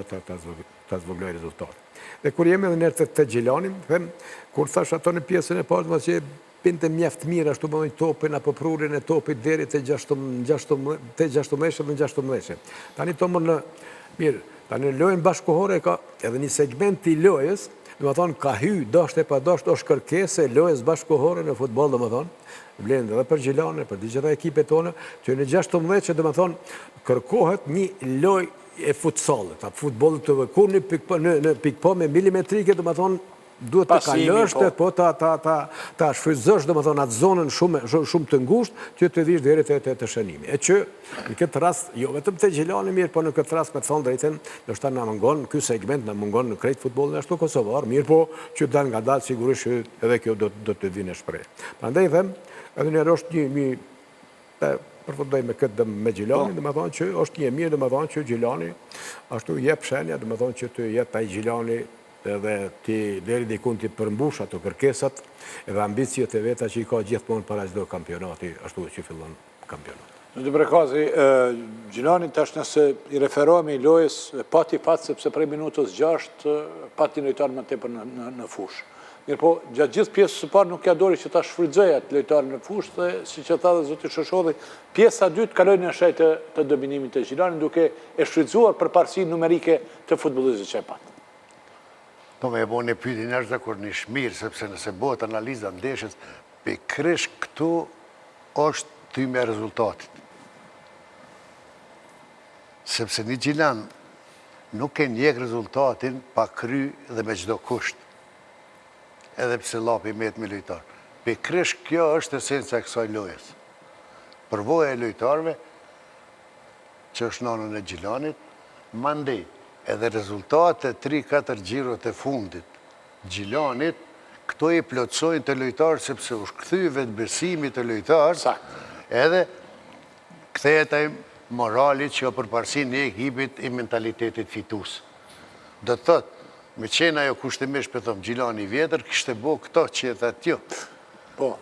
zvëgloj rezultate. Dhe kur jemi edhe nërë të Gjilanin, them, kur thash ato në pjesën e partë, që pinte mjaftë mirë, ashtu më dojnë topin, apo prurin e topit deri të 16 Tani to më në, mirë, tani lojën bashkohore ka edhe një segment i lojës, dhe më thonë, ka hy, dasht e pa dasht, është kërkese lojës bashkohore në futbol, dhe më thonë, blenë edhe për Gjilane, për gjitha ekipet tonë, që në 16 që dhe më thonë, kërkohet një loj e futsalit, futbolit të vëkur në pikpo me milimetrike, dhe më thonë, duhet të kalësht, po ta shfryzësh, dhe më thonë, atë zonën shumë të ngusht, që të vish dhere të shënimi. E që, në këtë rast, jo vetëm të Gjilani mirë, po në këtë rast, me të thonë drejten, nështë ta në mungon, ky segment në mungon në krejt futbolin ashtu Kosovar, mirë po, që dalë nga dalë, sigurisht edhe kjo do të vinë e shprej. Prandaj them, edhe njerë është një, përfundoj me këtë me Gjilani, dhe më thonë që është një mirë, dhe më thonë që Gjilani, ashtu jep shenja, dhe më thonë që të jetë taj Gjilani edhe ti deri dikun ti përmbush ato kërkesat edhe ambiciot e veta që i ka gjithmonë para çdo kampionati, ashtu që fillon kampionati. Në të brekazi, Gjilani tash nëse i referohemi i lojës, pati fatë sepse prej minutës 6, pati lojtar më tepër në fush. Mirë po, gjatë gjithë pjesës së parë nuk ja dori që ta shfrytëzoj atë lojtar në fush, dhe si që tha dhe zoti Shoshodhi, pjesa dytë kaloi në shej të dominimit të Gjilani, duke e shfrytëzuar përparësinë numerike të futbollistëve që e pat. Po me e bo një pyetje njerëzve kur një shmirë, sepse nëse bëhet analiza ndeshjes, pikërisht këtu është thymbja e rezultatit. Sepse një Gjilan nuk e njeh rezultatin pa kry dhe me çdo kusht. Edhe pse lapi met me lojtar. Pikërisht kjo është esenca e kësaj lojës. Përvoja e lojtarëve që është nënën e Gjilanit, mandej edhe rezultate 3-4 gjirot e fundit Gjilanit, këto i plotësojnë të lojtarë sepse u shkëthy vetë besimi të lojtarë, edhe kthehet ai morali që përparësinë e ekipit i mentalitetit fitus. Do të thotë, me qenë ajo kushtimisht për thëmë Gjilani vjetër, kishte bo këto që e thatë tjo. Po.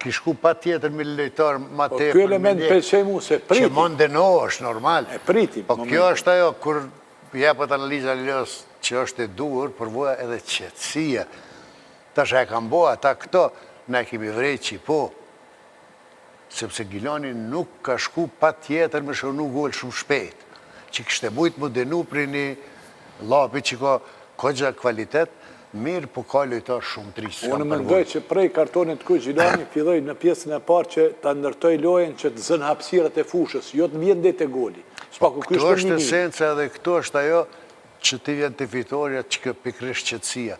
Kishku pa tjetër me lojtarë ma Po, tepër. kjo element pëlqej mu se priti. Që mondeno është normal. E priti. Po kjo është ajo, kur jepët analiza lës që është e duhur, përvoja edhe qetësia. Tash e kam bo ata këto, ne kemi vrejt që po. Sepse Gjilani nuk ka shku pa tjetër me shonu gol shumë shpejt. Që kishte mujt më denu për një lapi që ka kogja kvalitet, mirë po ka lojtar shumë trisë. Unë mendoj që prej kartonit ku Gjilani filloj në pjesën e parë që ta ndërtoj lojën që të zënë hapësirat e fushës, jo të vjen det e goli. Këto është esenca dhe këto është ajo që të vjen të fitoria që kjo pikërisht qetësia.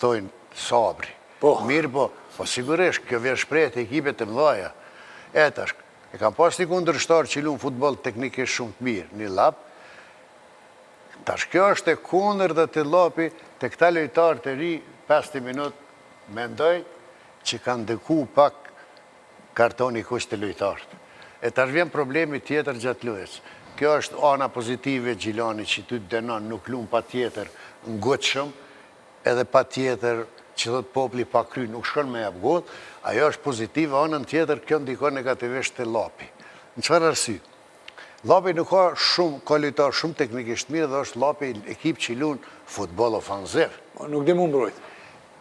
Thojnë sabri. Mirë po sigurisht kjo vjen shprehje të ekipet të mëdha. Tash, e kam pas një kundërshtar që luan futboll teknikisht shumë të mirë, një lap. Tash kjo është e kundër dhe të lapi të këta lojtarë të ri 50 minutë, mendoj që kanë ndëku pak kartoni kusht të lojtarët. E tash vjen problemi tjetër gjatë lojës. Kjo është ana pozitive Gjilani që ty të denon nuk luan pa tjetër ngutshëm, edhe pa tjetër që thot popli pa kry nuk shkon me jap gol, ajo është pozitive, anën tjetër kjo ndikon negativisht të lapi. Në çfarë arsye? Lapi nuk ka shumë, ka lojtar shumë teknikisht mirë dhe është lapi ekip që luan futboll ofanziv. Nuk di mu mbrojt.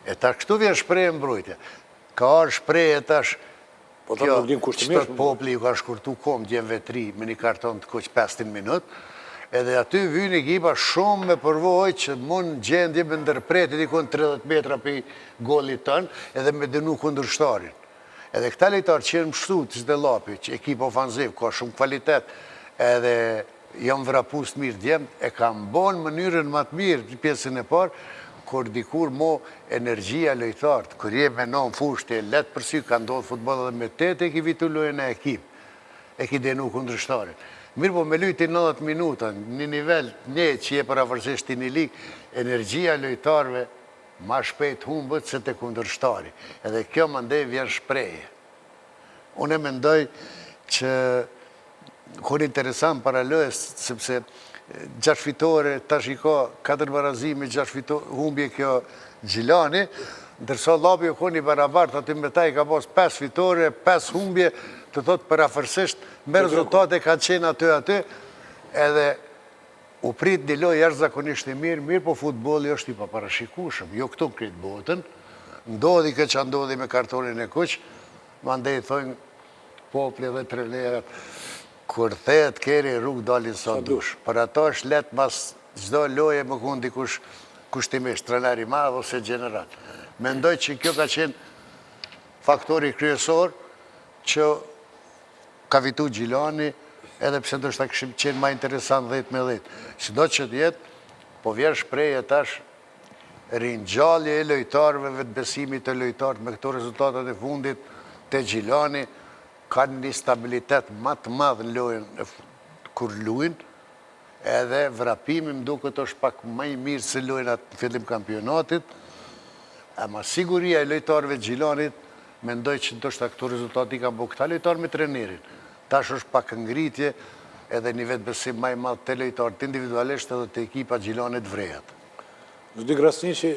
E tash këtu vjen shprehje mbrojtje. Ka arë shprehje tash kjo që popli ju ka shkurtu kom djemve 3 me një karton të kuq 15 minut, edhe aty vynë ekipa shumë me përvoj që mund gjendje me ndërpreti dikon 30 metra për golit tënë edhe me dënu kundërshtarin. Edhe këta lojtarë që jenë mështu të zde lapi, që ekip ofanziv, ka shumë kvalitet, edhe jam vrapus mirë djemë, e kam bon mënyrën më të mirë në pjesën e parë, kur dikur mo energjia lojtarët, kur je me non fusht e letë përsi, ka ndodhë futbol edhe me tete, e ki vitu lojën e ekip, e ki denu kundërshtarin. Mirë po me lujti 90 minuta, një nivel një që je paravarësisht i një ligë, energjia lojtarëve ma shpejt humbët se të kundërshtari. Edhe kjo më ndej vjen shpreje. Unë e mendoj që kur interesant para lojës, sepse 6 fitore, tash i ka 4 barazime, 6 fitore, humbje kjo Gjilani, ndërsa Lapi u koni barabart, aty me ta i ka pas 5 fitore, 5 humbje, të thot përafërsisht, me rezultate kanë qenë aty, edhe u prit një lojë jashtëzakonisht e mirë, po futbolli është i paparashikueshëm, jo këtu në krejt botën, ndodhi këtë që ndodhi me kartonin e kuq, mandej thojnë popli dhe trenerët, kur thehet keri rrugë dalin sa dush. Për ato është letë mas çdo loje më kundi kushtimisht, treneri madh ose general. Mendoj që kjo ka qenë faktori kryesor që ka fitu Gjilani, edhe pse ndoshta kishim qenë më interesant 10-10. Sido që t'jetë, po vjen shprehje tash ringjallje e lojtarëve, vetbesimit të lojtarët me këto rezultatet e fundit te Gjilani, kanë një stabilitet më të madh në lojën kur luajnë, edhe vrapimi më duket është pak më i mirë se lojën atë në fillim kampionatit, ama siguria e lojtarëve të Gjilanit, mendoj që ndoshta këto rezultate i kanë bërë këta lojtarë me trenerin. Tash është pak ngritje edhe një vetbesim më i madh te lojtarët individualisht edhe te ekipa Gjilanit vrehat. Zdi Grasniqi,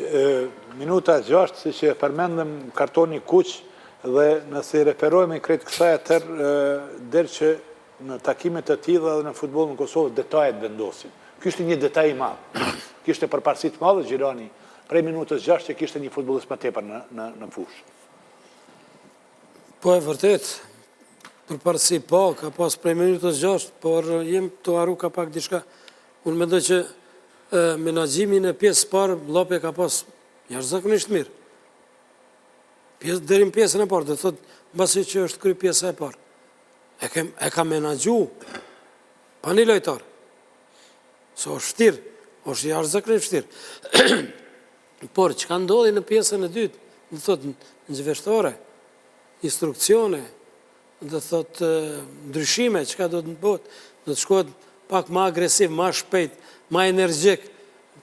minuta 6, si që përmendëm kartoni kuq, dhe nëse i referojme i kretë kësaj atër, derë që në takimet të tilla dhe në futbolin në Kosovë, detajet vendosin. Kishte një detaj i madh. Kishte përparësi të madhe Gjilani, prej minutës 6 që kishte një futbollist më tepër në fushë. Po e vërtet, përparësi po, ka pas prej minutës 6, por jem të haru ka pak diçka. Unë mendoj që menaxhimin e pjesë parë, Llapi ka pas jashtëzakonisht mirë. Deri në pjesën e parë, dhe thot, mbasi që është kry pjesa e parë. E ka menaxhu, pa një lojtar. So është fështirë, është jashtëzakonisht fështirë. Por, që ka ndodhi në pjesën e dytë, dhe thot, në zhveshtore, instrukcione, dhe thot, ndryshime, që ka do të bëhet, do të shkohet pak ma agresiv, ma shpejt, ma energjik,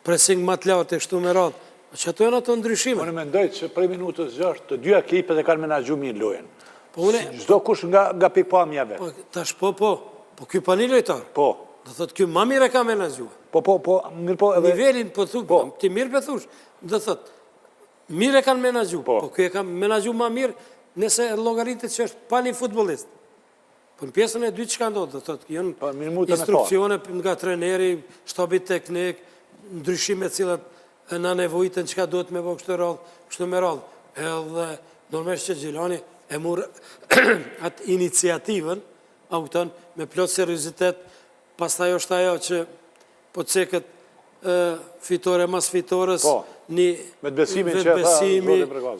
pressing ma të lartë e kështu me radhë. Që ato janë ato ndryshime. Unë mendoj që prej minutës 6 të dy ekipet e kanë menaxhu mirë lojën. Po une... Çdo kush nga pikpamjave. Tash po ky pa një lojtar. Po. Do thot ky më mirë e ka menaxhuar. Mirë po edhe... Nivelin po thu, ti mirë po thush. Do thot, mirë e kanë menaxhuar. Po ky e ka menaxhuar më mirë nëse llogaritet që është pa një futbollist. Po në pjesën e dytë çka ndodh, do thot, janë instruksione nga treneri, shtabi teknik, ndryshime të cilat në nevojitën që ka duhet me bo kështu me radhë. Edhe normalisht që Gjilani e murë atë iniciativën, me plot seriozitet, pastaj është ajo që po ceket fitore mas fitores, një vetbesimi,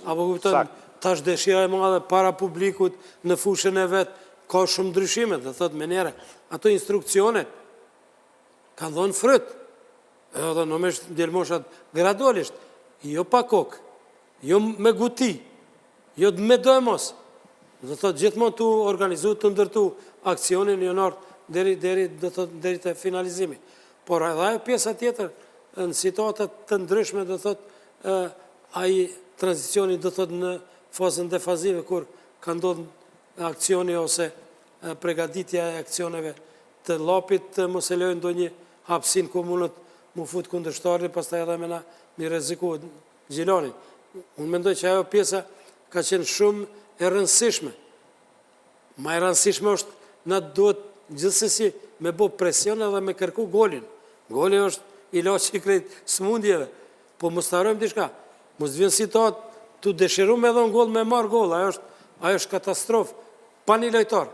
apo kupton, tash dëshira e madhe para publikut në fushën e vetë, ka shumë ndryshime, dhe thot me njere, ato instruksionet kanë dhonë fryt, edhe normalisht djelmoshat gradualisht, jo pa kokë, jo me guti, jo me dojmos. Dhe thot gjithmonë të organizu, të ndërtu aksionin një nërë deri të finalizimi. Por edhe ajo pjesa tjetër, në situatat të ndryshme, dhe thot, aji tranzicioni, dhe thot, në fazën defazive, kur ka ndodhë akcioni ose pregaditja e akcioneve të Llapit, mos e lojnë do një hapsin komunët mu fut kundërshtarën, pastaj edhe me na mi rreziku Gjilani. Unë mendoj që ajo pjesa ka qenë shumë e rëndësishme. Ma e rëndësishme është na duhet gjithsesi me bo presion edhe me kërku golin. Goli është ilaçi i krejt smundjeve. Po mos harrojmë diçka. Mos vjen situatë tu dëshiru me dhon gol me marr gol. Ajo është katastrofë. Pa një lojtar.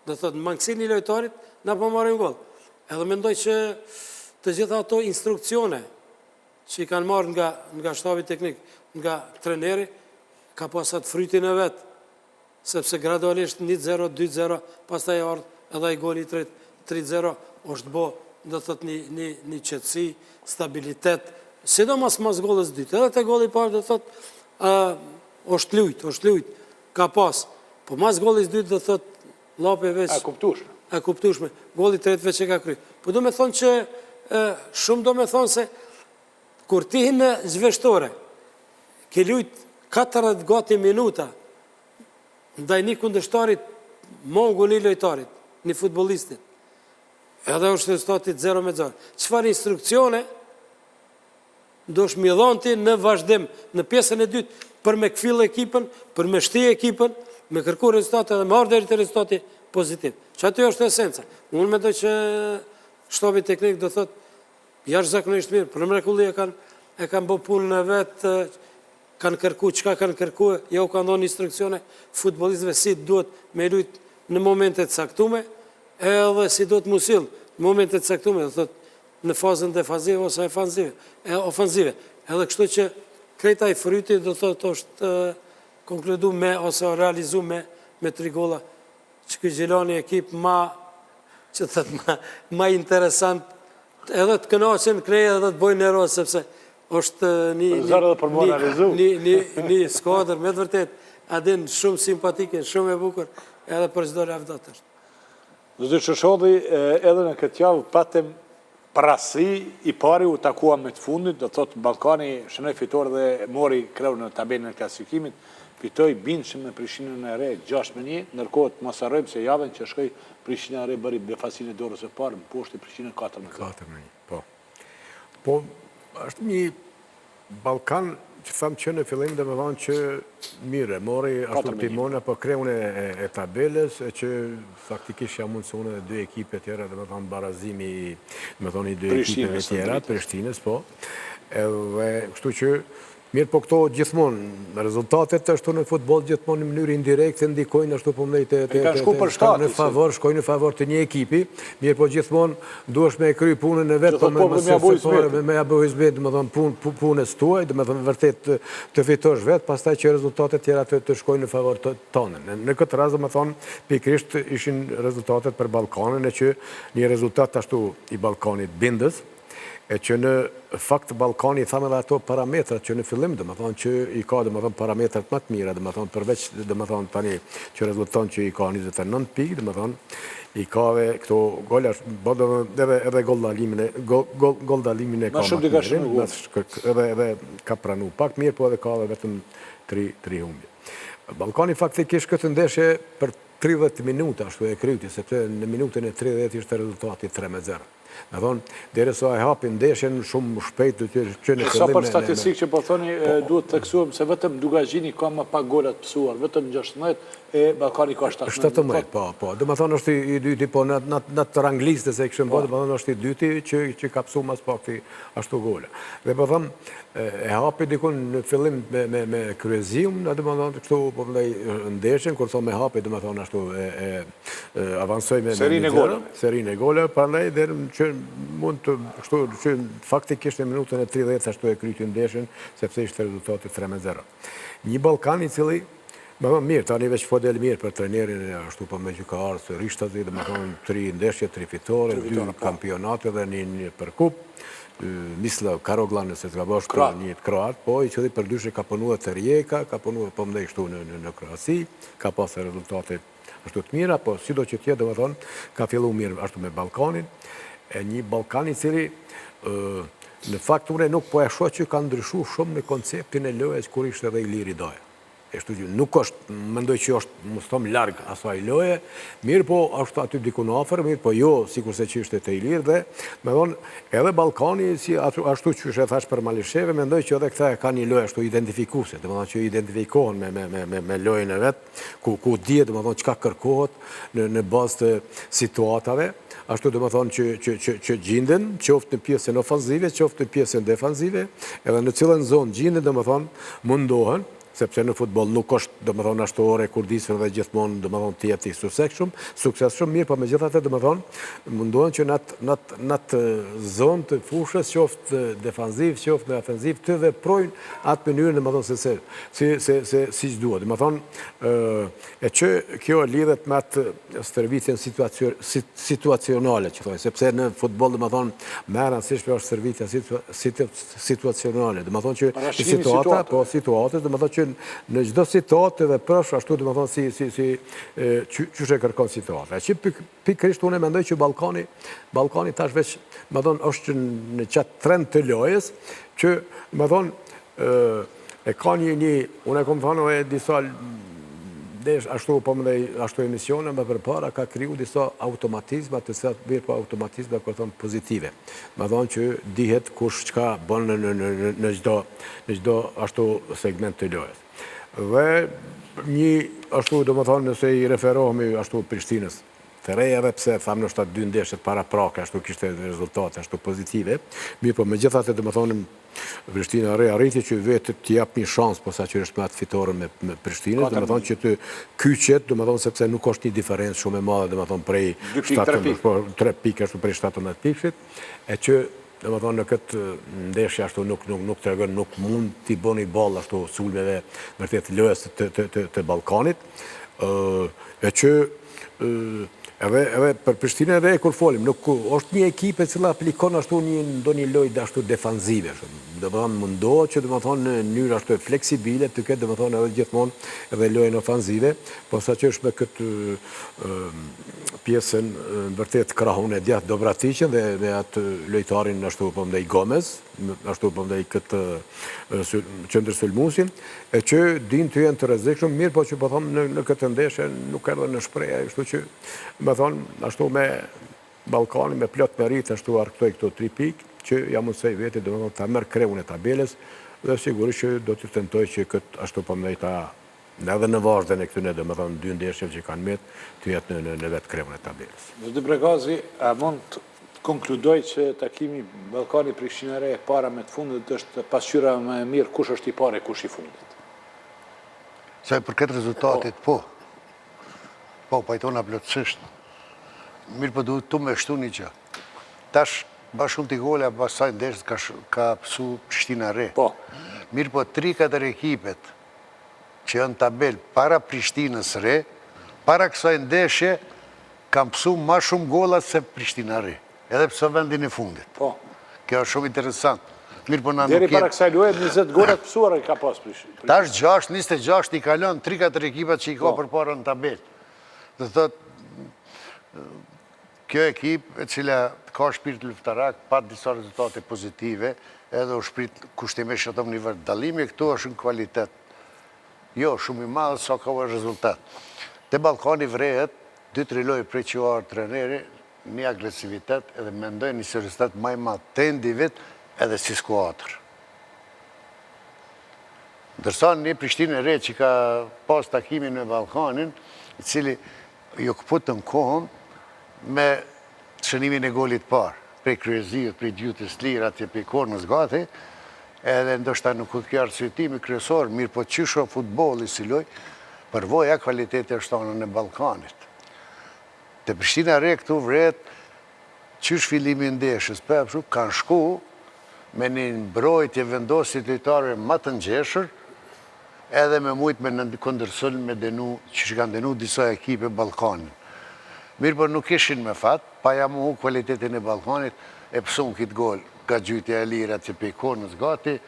Do thotë mangësi një lojtarit na po marrim gol. Edhe mendoj që të gjitha ato instrukcione që i kanë marrë nga shtabi teknik, nga treneri, ka pasat frytin e vetë, sepse gradualisht 1-0, 2-0, pastaj ardhë edhe i goli 3-0, është bo, do thot, një qetësi, stabilitet, sidomos mas gollës dytë, edhe te golli parë, do thot, është lujt, ka pas, po mas gollës dytë, do thot, Llapi veç... E kuptushme, golli tretë veç e ka kry. Po do me thonë që shumë do me thonë se kur ti në zhveshtore, ke lujt 40 gati minuta ndaj një kundështarit mongo një lojtarit, një futbolistit, edhe është rezultati 0-0. Çfarë instruksione do shmi dhonë ti në vazhdim, në pjesën e dytë, për me këfill ekipën, për me shti ekipën, me kërku rezultate dhe me ardhë deri te rezultati pozitiv. Që aty është esenca. Unë mendoj që shtabi teknik do thotë jashtëzakonisht mirë, për mrekulli e kanë bë punën e vetë, kanë kërku, çka kanë kërku, ja u kanë dhënë instruksione futbollistëve si duhet me lujt në momentet caktume, edhe si duhet mu sill në momentet caktume, do thotë në fazën defanzive ose ofensive. Edhe kështu që krejta i fryti do thotë është konkludu me ose realizu me 3 golla, që ky Gjelani ekip ma interesant, edhe të kënaqen krej edhe të bojnë eros, sepse është një skuadër me të vërtet adin shumë simpatike, shumë e bukur, edhe për çdo lavdat është. Do të shohëdhi edhe në këtë javë patëm parasi i pari u takuam me të fundit, do thotë Ballkani shënoi fitore dhe mori kreu në tabelën e klasifikimit, fitoi bindshëm me Prishinën e Re 6-1, ndërkohë mos harrojmë se javën që shkoi Prishina e Re bëri befasinë e dorës së parë, më poshtë Prishina 4-1. Po. Po është një Ballkan që thamë që në fillim dhe me thonë që mire, mori ashtu timone për kreun e tabelës, që faktikisht jam mundësone dhe 2 ekipe tjera dhe me thonë barazimi me thonë i 2 ekipe tjera, Prishtinës, po. Edhe kështu që mirë po këto gjithmonë, rezultatet ashtu në futbol gjithmonë në mënyrë indirekte ndikojnë ashtu po mdej shkojnë në favor të një ekipi, mirë po gjithmonë duesh me kry punën e vetë, me abojizmet, më thonë punës tuaj, dhe me thonë vërtet të fitosh vetë, pastaj që rezultatet tjera të shkojnë në favor të tonë. Në këtë rast, më thonë, pikrisht ishin rezultatet për Ballkanin, e që një rezultat ashtu i Ballkanit bindës, e që në fakt Ballkani i thamë edhe ato parametrat që në fillim dhe më thonë që i ka dhe më thonë parametrat më të mira dhe më thonë përveç dhe më thonë tani që rezulton që i ka 29 pikë dhe më thonë i ka dhe këto golla edhe goldalimin e ka edhe ka pranu pak mirë po edhe ka dhe vetëm 3 humbje. Ballkani faktikisht këtë ndeshje për 30 minuta ashtu e kryti, sepse në minutën e 30 ishte rezultati 3-0. Me thonë, dere sa e hapin ndeshjen shumë shpejt të që në sa për statistikë që po thoni, duhet të kësuam se vetëm Dugagjini ka më pak golat pësuar, vetëm 16 e Ballkani ka 17. Po. Dhe me thonë është i dyti, po në të rangliste se këshëm bëtë, me thonë është i dyti që ka pësu mas pak të ashtu gola. Dhe po thonë, e hapi dikun në fillim me kryezium, dhe me thonë kështu po mëndaj ndeshjen, kur thonë me hapi, dhe me thonë ashtu avansoj me serin e gola, parandaj dhe që mund të kështu që faktikisht në minutën e 30 ashtu e kryti ndeshjen, sepse ishte rezultati 3-0. Një Ballkan i cili, me thonë mirë, tani veç po del mirë për trenerin ashtu po me gjykatarë së Rishtazi, dhe me thonë 3 ndeshje, 3 fitore, 2 kampionate dhe një për kup, Mislav Karoglan nëse të ka bosh për një kroat, po i qëllit për dyshe ka punua të Rijeka, ka punua po mdej kështu në Kroasi, ka pasë rezultate ashtu të mira, po si do që tjetë dhe me thonë, ka fillu mirë ashtu me Ballkanin, një Ballkan i cili në fakt une nuk po e shoh që ka ndryshu shumë në konceptin e lojës kur ishte edhe Iliri Daja. Nuk është, mendoj që është, më thom, largë asaj loje, mirë po është aty dikun afer, mirë po jo, si kurse që ishte të Ilirë dhe, me thonë, edhe Ballkani, si ashtu që është e thash për Malisheve, mendoj që edhe këta ka një loje ashtu identifikuse, dhe me thonë që identifikohen me lojën e vetë, ku dje, dhe me thonë, qka kërkohet në bazë të situatave, ashtu dhe me thonë që gjinden, qoftë në pjesën ofanzive, qoftë në pjesën defanzive, edhe në cilën zonë gjinden, dhe me thonë, mundohen, sepse në futbol nuk është, dhe më thonë, ashtu ore kur disën dhe gjithmonë, dhe më thonë, tjeti sukses shumë mirë, pa me gjithate, dhe më thonë, mundohen që në atë zonë të fushës, qoftë defanziv, qoftë në ofenziv, të dhe projnë atë mënyrën, dhe më thonë, si që duhet. Dhe më thonë, e që kjo lidhet me atë stërvitjen situacionale, që thonë, sepse në futbol, dhe më thonë, merë nësishme është stërvitja situacionale, dhe më thonë që situatës, dhe më thonë që në gjdo situatë dhe përsh, ashtu dhe më thonë si qështë e kërkon situatë. Që pikrisht unë e mendoj që Ballkani tash veç, më thonë, është në qatë trend të lojës, që më thonë, e ka një, unë e kom thonë, e ashtu emisione më përpara ka kriju disa automatizma të cilat bërë po automatizma kërë thonë pozitive. Ma thonë që dihet kush çka bën në çdo ashtu segment të lojës. Dhe një ashtu do më thonë nëse i referohemi ashtu Prishtinës të reja edhe pse thamë në 7-2 ndeshjet para prake, ashtu kishte rezultate ashtu pozitive, mirë po me gjithatë do më thonë Prishtina re arriti që vetë të jap një shans posa që është me atë fitoren me Prishtinës, do më thonë që të kyqet, do më thonë sepse nuk është një diferencë shumë e madhe, do më thonë prej 3 pikë ashtu prej 17 pikëshit, e që do më thonë në këtë ndeshje ashtu nuk të regën, nuk mund t'i bëni ball ashtu sulmeve vërtet lojës të Ballkanit, e që edhe për Prishtinën edhe kur folim, nuk është një ekip e cila aplikon ashtu ndonjë lojë ashtu defanzive. Do të thonë mundohet që do të thonë në mënyrë ashtu fleksibile të ketë do të thonë edhe gjithmonë edhe lojën ofanzive, posa që është me këtë pjesën vërtet krahun e djathtë Dobraticën dhe atë lojtarin ashtu po ndaj Gomez, ashtu po ndaj këtë qendër sulmuesin, e që din të jenë të rrezikshëm, mirë po që po them në këtë ndeshje nuk erdhën në shprehje, kështu që më thonë ashtu me Ballkanin me plot merit ashtu arktoi këto 3 pikë që ja mundsoj vetë domethënë ta merr kreun e tabelës dhe sigurisht që do të tentoj që këtë ashtu po ndaj ta edhe në vazhdën e këtyre domethënë 2 ndeshjeve që kanë met të jetë në vetë kreun e tabelës. Zoti Bregazi, a mund të konkludoj që takimi Ballkani Prishtina re e para me të fundit është pasqyra më e mirë kush është i parë e kush i fundit? Sa për këtë rezultatit, po, pajtona plotësisht. Mirë për duhet të me shtu një që. Tash, bashkën t'i gole, pasaj ndeshës ka pësu Prishtina re. Po. Mirë për 3-4 ekipet që janë tabel para Prishtinës re, para kësaj ndeshje, kam pësu ma shumë golat se Prishtina re. Edhe pëso vendin e fundit. Po. Kjo është shumë interesant. Deri para kësaj loje 20 golat pësuar ka pas Prishtina. Tash 26 i kalon 3-4 ekipet që i ka për para në tabel. Dhe thot, kjo ekip e cila ka shpirt luftarak, pat disa rezultate pozitive, edhe u shprit kushtimesh ato në nivel dallimi, këtu është në kvalitet. Jo, shumë i madhe sa ka vërë rezultat. Te Ballkani vrehet, 2-3 lojë prej që arë treneri, një agresivitet edhe mendoj një seriositet maj ma të indivit edhe si skuadër. Ndërsa një Prishtinë re që ka pas takimin me Ballkanin, i cili ju këputën kohën me shënimin e golit parë, prej kryezijët, prej gjutës lirë, atje prej kornës gati, edhe ndoshta nuk këtë kjo arsyetimi kryesor, mirë po qysho futboli si loj, përvoja kvaliteti është anën e Ballkanit. Te Prishtina re këtu vret, qysh fillimi ndeshës, pëpshu, kanë shku me një mbrojtje vendosit lojtarëve më të ngjeshër, edhe me mujtë me në kondërsull me denu, që kanë denu disa ekipe Ballkanin. Mirë për nuk ishin me fatë, pa ja muhu kvalitetin e Ballkanit, e pësun këtë gol, ka gjytja e lirë atë që pe kornës gati,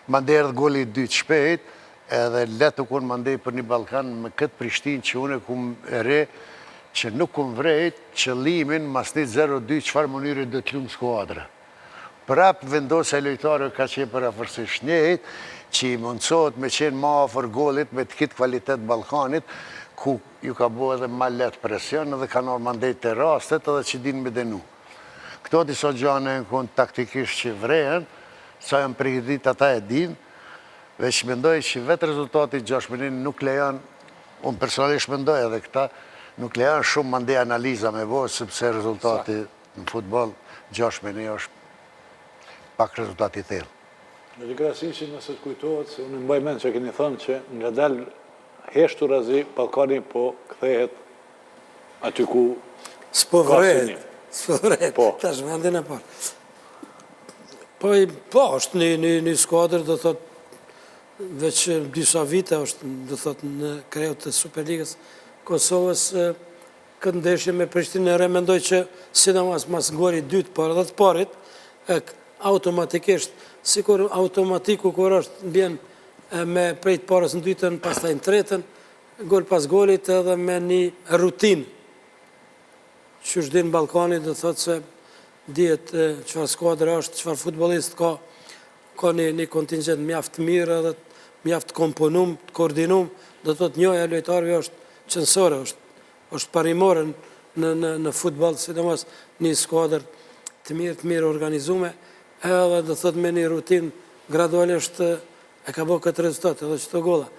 mande erdhë goli 2 shpejt, edhe letë u konë mande për një Ballkan me këtë Prishtinë që une kumë re, që nuk kumë vrejt, qëllimin mas një 0-2 qëfar mënyre dhe të lumë skuadra. Prap vendosja e lojtarë ka qenë për afërsisht njëjt, që i mundësot me qenë ma afër golit me të kitë kvalitet Ballkanit, ku ju ka bo edhe ma letë presion edhe ka nërë mandejt të rastet edhe që din me denu. Këto disa gjane në kënë taktikisht që vrehen, sa janë pregjedit ata e din, dhe që mendoj që vetë rezultatit 6 minutin nuk lejan, unë personalisht mendoj edhe këta, nuk lejan shumë mandej analiza me bo, sepse rezultati në futbol 6 minutin është pak rezultati thellë. Në të krahasim që nëse të kujtohet, se unë mbaj mend që keni thënë që nga dalë heshtu razi, Ballkani po kthehet aty ku s'po vret, tash vendin e parë. Po, është një skuadër, do thot, veç disa vite është, do thot, në krejut të Superligës Kosovës, këtë ndeshje me Prishtinë re, mendoj që sidomos mas gori 2 për edhe të parit, automatikisht, sikur automatiku kur është bjen me prej të parës në 2-tën, pastaj në 3-tën, gol pas golit edhe me një rutinë. Që është dinë Ballkani, dhe thotë se djetë qëfar skuadrë është, qëfar futbolist ka një kontingent mjaft mirë edhe mjaft komponum, koordinum, do të thotë njoja lojtarëve është qëndësore, është parimore në futbol, sidomos një skuadër të mirë organizume, edhe do të thotë me një rutinë gradualisht e ka bërë këtë rezultat, edhe çdo golla.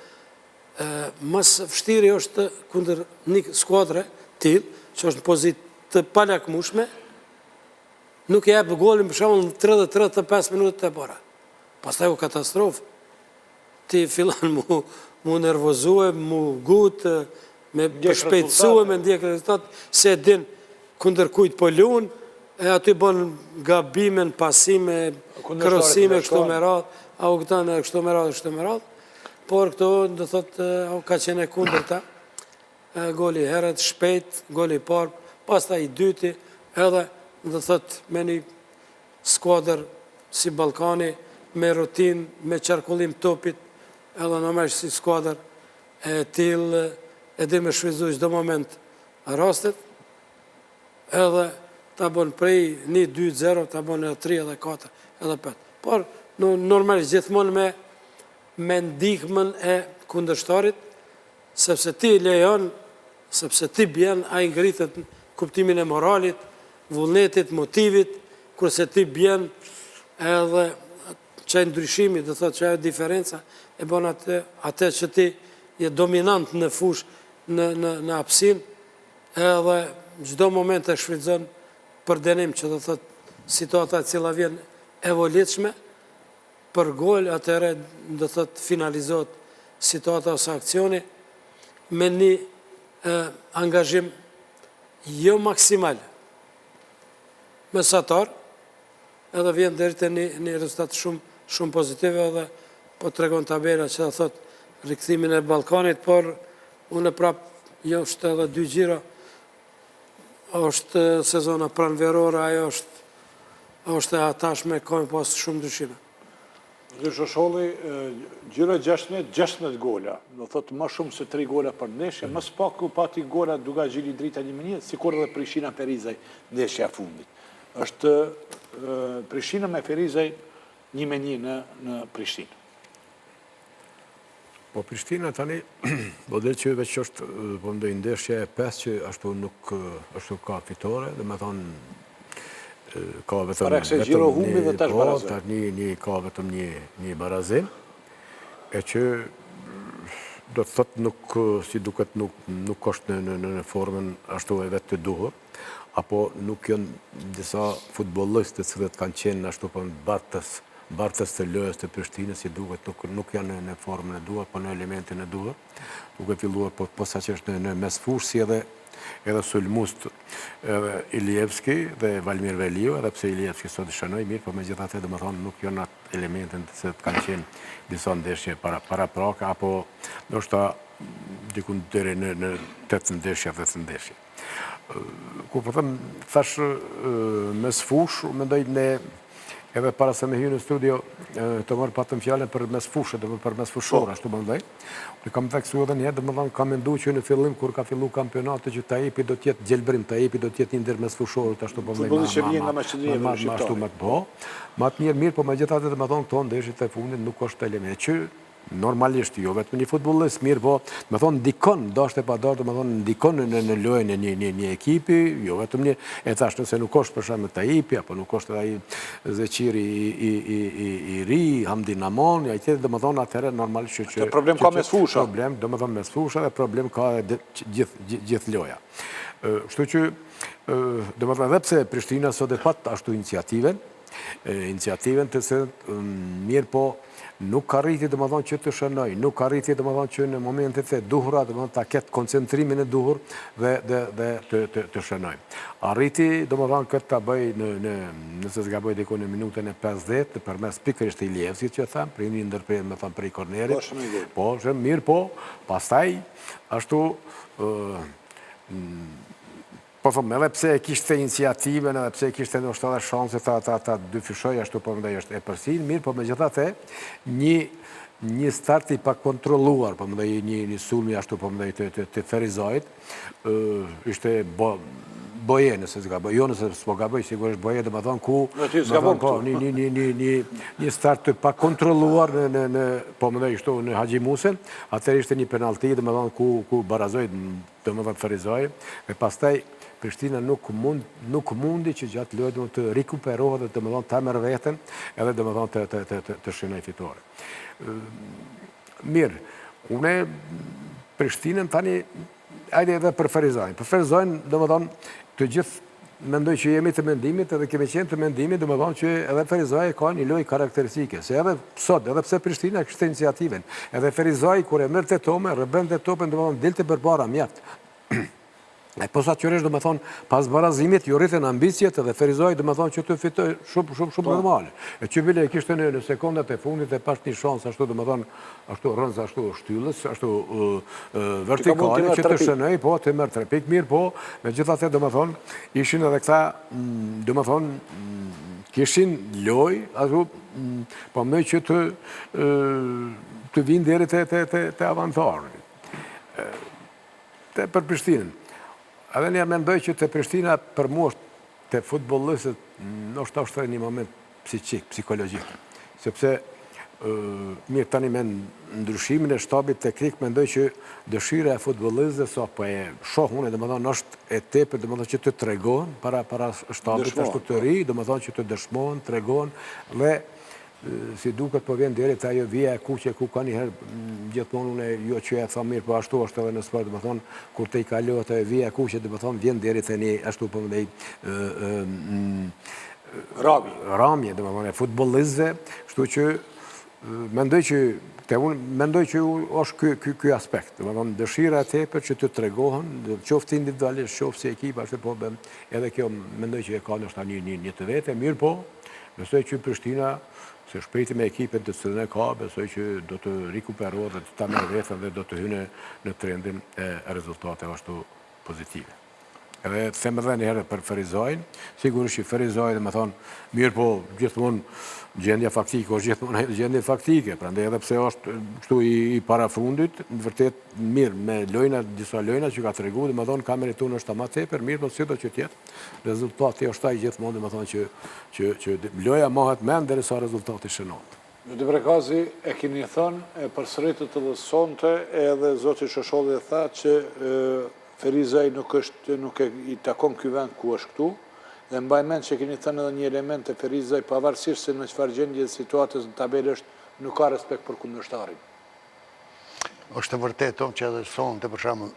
Mas vështiri është kundër një skuadre tillë, që është në pozitë të palakmueshme, nuk e jep golin për shembull në 30-35 minuta e para. Pastaj u katastrofë. Ti fillon mu nervozue, mu gutë, me shpejtësue, me ndjek rezultat, se din kundër kujt po luan, e aty bën gabime në pasime, krosime, kështu me radhë, au këtan e kështu me radhë, por këto, do thotë, ka qenë e kundërta, goli herët, shpejt, goli parë, pastaj i dyti, edhe, do thotë, me një skuadër si Ballkani, me rutinë, me qarkullim topit, edhe normalisht si skuadër e tillë e dhe me shfrytëzu çdo moment rastet, edhe ta bën prej 1-2-0, ta bën edhe 3 edhe 4 edhe 5. Por normalisht gjithmonë me ndihmën e kundërshtarit, sepse ti lejon, sepse ti bjen, ai ngritet kuptimin e moralit, vullnetit, motivit, kurse ti bjen edhe çaj ndryshimi, do thotë çaj diferenca, e bën atë që ti je dominant në fush, në hapësin, edhe çdo moment e shfrytëzon për dënim, që do thotë situata e cila vjen e volitshme, për gol, atëherë do thotë finalizohet situata ose akcioni me një angazhim jo maksimal, mesatar, edhe vjen deri te një rezultat shumë pozitive, edhe po tregon tabela që do thotë rikthimin e Ballkanit, por unë prapë jo është edhe 2 gjira, është sezona pranverore, ajo është e atashme, ka pas shumë ndryshime. Dhe Shosholli, gjyra 16 gola, do thotë më shumë se 3 gola për ndeshje, më pak u pati gola duke gjili drita 1-1, sikur edhe Prishtina Ferizaj ndeshja fundit. Është Prishtina me Ferizaj 1-1 në Prishtinë. Po Prishtina tani, do dhe që veç është po ndoj ndeshje e 5 që ashtu nuk ka fitore, dhe me thonë ka vetëm ka vetëm një barazim, e që do të thotë nuk, si duket nuk është në formën ashtu e vetë të duhur, apo nuk janë disa futbollistë të cilët kanë qenë ashtu për bartës të lojës të Prishtinës, si duket nuk janë në formën e duhur, po në elementin e duhur, duke filluar posaçërisht në mesfush, si edhe sulmust Ilievski dhe Valmir Velio, edhe pse Ilievski sot shënoi mirë, po megjithatë domethënë nuk janë atë elementin që kanë qenë disa ndeshje para prake, apo ndoshta diku deri në 8 ndeshje, 10 ndeshje. Ku po them, thash mesfush, mendoj ne edhe para se me hy në studio të marrë patëm fjallën për mesfushë, dhe për mesfushore, ashtu më ndaj. Unë kam theksu edhe një, dhe më dhanë kam mendu që në fillim, kur ka fillu kampionatë, që Tajepi do tjetë gjelbrim, Tajepi do tjetë një ndër mesfushore, ashtu më ndaj. Ashtu më të bo. Ma të mirë, po me gjithatë dhe më thonë këto ndeshit e fundit nuk është element. Që normalisht jo, vetëm një futbollist mirë, po me thonë ndikon, dashte pa dashte, me thonë ndikon në lojën e një ekipi, jo vetëm një, e thash nëse nuk është për shembull Tajepi, apo nuk është ai Zeqiri i ri, Hamdi Namon, ai tjetër, domethënë atëherë normalisht që problem ka mesfusha. Problem, domethënë mesfusha dhe problem ka gjithë loja. Kështu që domethënë edhe pse Prishtina sot e pat ashtu iniciativen të cilët mirë, po nuk arriti domethënë që të shënoj, nuk arriti domethënë që në momentet e duhura domethënë ta ketë koncentrimin e duhur dhe të shënoj. Arriti domethënë këtë ta bëj nëse zgaboj diku në minutën e 50 përmes pikërisht të Ilievskit që tham, për një ndërprerje më thon prej kornerit. Po, shumë mirë, po, pastaj ashtu po thëmë, edhe pse e kishte iniciativen, edhe pse e kishte ndoshta edhe shanse ta dyfishoj, ashtu po mëndaj është e përsin, mirë, po me gjithate, një start i pa kontroluar, po mëndaj një sulmi ashtu po mëndaj të Ferizajt, ishte Boje, nëse s'ka bëj, jo nëse s'po ka bëj, sigurisht Boje dhe më thonë ku... Një start të pa kontroluar në, po më dhe ishtu në Haxhi Musen, atër ishte një penalti dhe më thonë ku barazoj, dhe më thonë Ferizaj, dhe pastaj Prishtina nuk mundi që gjatë lojë të rikuperohet dhe dhe më thonë të merr veten edhe dhe më thonë të shënoj fitore. Mirë, une Prishtinën tani, ajde edhe për Ferizajnë. Për Ferizajnë, dhe më thonë, të gjithë mendoj që jemi të mendimit edhe kemi qenë të mendimit, dhe më thonë që edhe Ferizaj ka një lojë karakteristike, se edhe sot, edhe pse Prishtina kështë iniciativen, edhe Ferizaj, kur e mërë të tome, rëbën të topen, dhe më thonë, dilte përbara mjaft. E posa qëresh, dhe më thonë, pas barazimit, ju rritën ambicjet edhe Ferizaj, dhe më thonë që të fitoj shumë normale. E që bile e kishtë në sekundat e fundit e pas një shansë, ashtu dhe më thonë, ashtu rënës, ashtu shtyllës, ashtu vertikale, që të shënej, po, të mërë 3 pikë mirë, po, me gjithate, dhe më thonë, ishin edhe këta, dhe më thonë, kishin loj, ashtu, po me që të vinë deri të avantarë. Për Prishtinën. Edhe njerë mendoj që të Prishtina për mu është të futbollistët nështë është një moment psikik, psikologjik. Sepse mirë tani me ndryshimin e shtabit teknik mendoj që dëshira e futbollistëve sa po e shoh unë dhe më thonë është e tepër dhe më thonë që të tregon para shtabit ashtu të ri, dhe më thonë që të dëshmon, tregon dhe si duket po vjen deri te ajo vija e kuqe ku ka njëherë gjithmonë unë jo që e tha mirë, po ashtu është edhe në sport, dhe më thonë, kur te i kalohet ajo vija e kuqe, dhe më thonë, vjen deri te një ashtu po më dhej ramje, dhe më thonë, e futbollistëve, shtu që mendoj që është ky aspekt, dhe më thonë, dëshira e tepër që të tregohen, qoftë individualisht, qoftë si ekip, ashtu po edhe kjo mendoj që e ka nështë një të vete, mirë po, besoj që Prishtina se shpejti me ekipet të cilën e ka, besoj që do të rikuperohet dhe të ta merr veten dhe do të hyjë në trendin e rezultateve ashtu pozitive. Edhe të them edhe një herë për Ferizajin, sigurisht që Ferizaj dhe më thonë, mirë po, gjithmonë gjendja faktike është gjithmonë gjendja faktike, prandaj edhe pse është kështu i parafundit, në vërtet mirë me lojna, disa lojna që ka tregu, dhe më thonë ka merituar është ama tepër, mirë po sido që tjetë, rezultati është ai gjithmonë, dhe më thonë që loja mohet mend derisa rezultati shënohet. Në dy prekazi e keni thënë, e përsëritët të dhe sonte, edhe zoti Shosholli tha që Ferizaj nuk i takon ky vend ku është këtu, dhe mbaj mend që keni thënë edhe një element të Ferizaj, pavarësisht se në çfarë gjendje situatës në tabelë është, nuk ka respekt për kundërshtarin. Është e vërtetë Tom që edhe sonte për shembull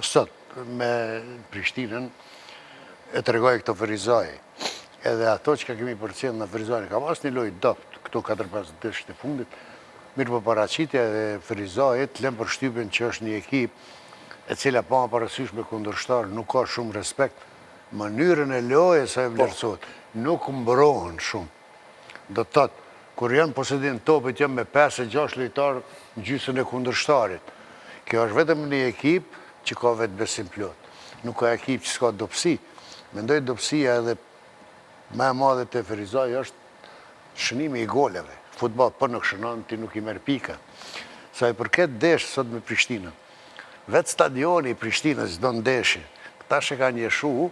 sot me Prishtinën e tregoi këto Ferizaj. Edhe ato që kemi përcjell në Ferizaj, ka pas një lojë dopt këto 4-5 ditë të fundit. Mirë po paraqitja e Ferizajit lëm për shtypjen që është një ekip e cila pa parasysh me kundërshtar nuk ka shumë respekt. Mënyrën e lojës sa e vlerësohet, nuk mbrohen shumë. Do të thotë, kur janë posedin topit, janë me 5-6 lojtarë në gjysmën e kundërshtarit. Kjo është vetëm një ekip që ka vetë besim plot. Nuk ka ekip që s'ka dopsi. Mendoj dopsia edhe më e madhe te Ferizaj është shënimi i goleve. Futboll po nuk shënon, ti nuk i merr pika. Sa i përket desh sot me Prishtinën. Vetë stadioni i Prishtinës do ndeshje. Këta që ka njeshu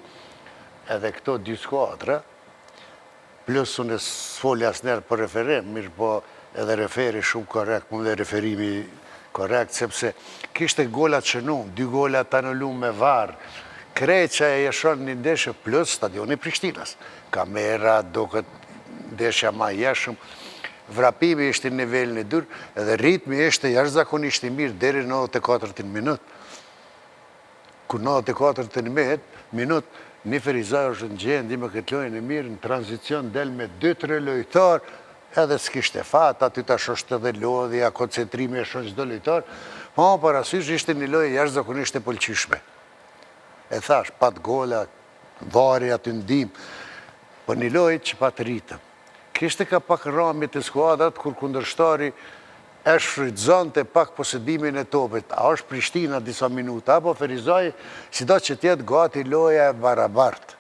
edhe këto 2 skuadra, plus unë s'foli asnjëherë për referim, mirë po edhe referi shumë korrekt, më dhe referimi korrekt, sepse kishte golat shënu, 2 gola të anullu me VAR, kreqa e jeshon një ndeshje plus stadioni Prishtinës. Kamera, do këtë ndeshja ma jeshëm, vrapimi ishte në nivelin e dur, edhe ritmi ishte jashtëzakonisht i mirë deri në 94 minutë. Kur 94 minutë, një Ferizaj është në gjendi me këtë lojën e mirë, në tranzicion del me 2-3 lojtar, edhe s'kishte fat, aty tash është edhe lodhja, koncentrimi e shon çdo lojtar, po parasysh ishte një lojë jashtëzakonisht e pëlqyeshme. E thash, pat gola, vari aty ndim, po një lojë që pat ritëm. Kishte ka pak rami të skuadrat kur kundërshtari e shfrytëzonte pak posedimin e topit. A është Prishtina disa minuta, apo Ferizaj, sido që tjetë gati loja e barabartë.